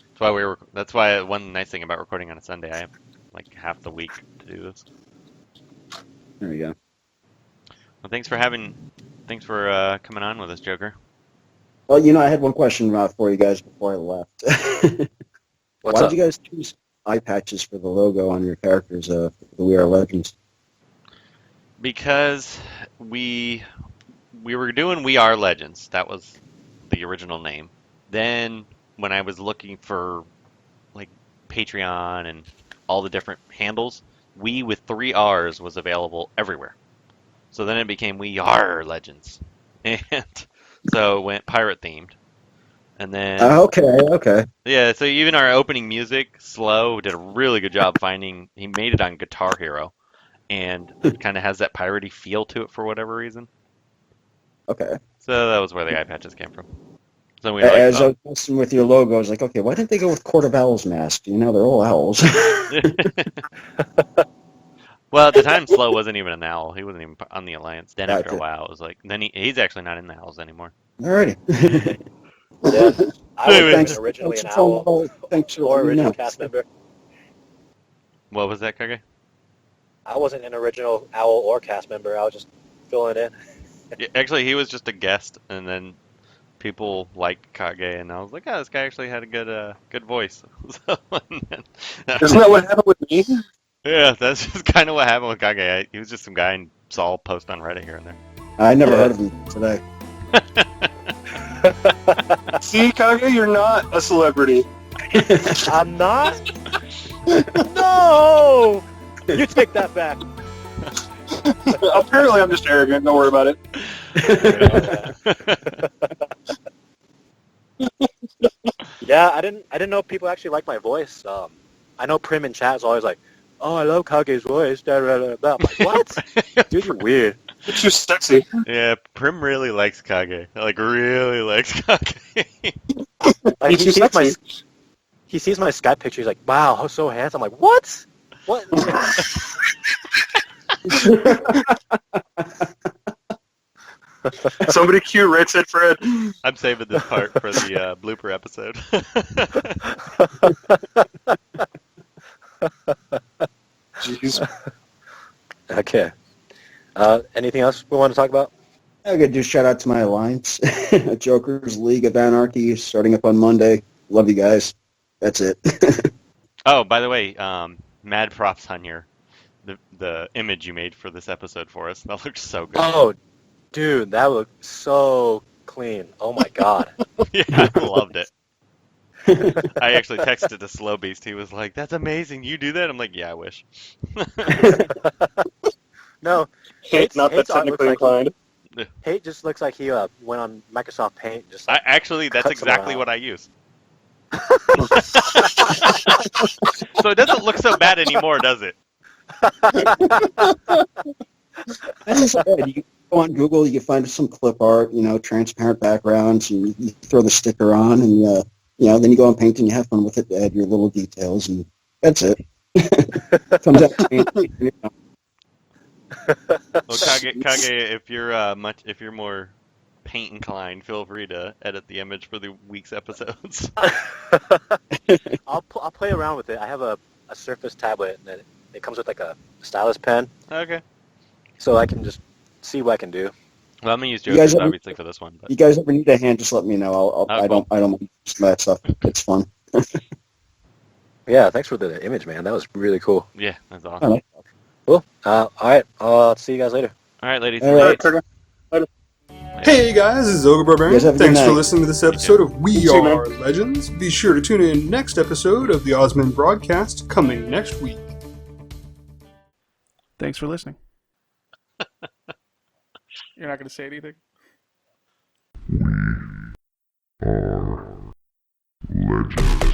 That's why we were. That's why one nice thing about recording on a Sunday, I have like half the week to do this. There we go. Well, thanks for coming on with us, Joker. Well, I had one question for you guys before I left. What's Why up? did you guys choose eye patches for the logo on your characters for the We RRR Legends? Because we were doing We RRR Legends. That was the original name. Then when I was looking for like Patreon and all the different handles, we with 3 R's was available everywhere. So then it became We RRR Legends. And so it went pirate themed. And then Okay. yeah, so even our opening music, Slow, did a really good job finding. He made it on Guitar Hero, and it kind of has that piratey feel to it for whatever reason. Okay. So that was where the eye patches came from. So we were As I like, was messing with your logo, I was like, okay, why didn't they go with Court of Owls mask? They're all owls. well, at the time, Slow wasn't even an owl. He wasn't even on the Alliance. Then after a Gotcha. while, it was like, then he's actually not in the Owls anymore. Alrighty. Yeah, I Anyway, wasn't even originally an owl Thanks for or letting me original know. cast member. What was that, Kage? I wasn't an original owl or cast member. I was just filling in. Yeah, actually, he was just a guest, and then people liked Kage, and I was like, oh, this guy actually had a good voice. So, Isn't that what happened with me? yeah, that's just kind of what happened with Kage. He was just some guy I saw post on Reddit here and there. I never heard of him today. See, Kage, you're not a celebrity. I'm not? No! You take that back. Apparently, I'm just arrogant. Don't worry about it. Yeah, I didn't know people actually like my voice. I know Prim in chat is always like, "Oh, I love Kage's voice." Da, da, da, da. I'm like, what? Dude, you're weird. It's too sexy. Yeah, Prim really likes Kage. Like, really likes Kage. Like, He's too sexy. he sees my Skype picture. He's like, "Wow, how so handsome." I'm like, "What? What?" Somebody cue Red Said Fred. I'm saving this part for the blooper episode. Jeez. Okay. Anything else we want to talk about? I'm going to do a shout out to my alliance, Joker's League of Anarchy, starting up on Monday. Love you guys. That's it. Oh, by the way, mad props on the image you made for this episode for us. That looked so good. Oh, dude, that looked so clean. Oh my god. Yeah, I loved it. I actually texted to Slow Beast. He was like, "That's amazing. You do that?" I'm like, "Yeah, I wish." No, Not that Hate's art technically looks like inclined. Hate just looks like he went on Microsoft Paint. Just I like, actually, that's cut some exactly out. what I use. So it doesn't look so bad anymore, does it? That's just bad. You can go on Google, you can find some clip art, transparent backgrounds, and you throw the sticker on, and then you go on Paint and you have fun with it, add your little details, and that's it. Comes out clean. Well, Kage, if you're more paint inclined, feel free to edit the image for the week's episodes. I'll play around with it. I have a Surface tablet, and it comes with like a stylus pen, Okay. so I can just see what I can do. Well, I'm gonna use You guys Joker's ever- obviously for this one, but You guys ever need a hand, just let me know. I cool. don't mind some of that stuff. It's fun. Yeah, thanks for the image, man. That was really cool. yeah, that's awesome. All right. Cool. All right. I'll see you guys later. All right, ladies. All right. Hey guys, this is You guys OgreBarberian. have a good Thanks for night. listening to this episode of We You too, man. RRR Legends. Be sure to tune in next episode of the Oddsmen broadcast coming next week. Thanks for listening. You're not going to say anything? RRR Bye.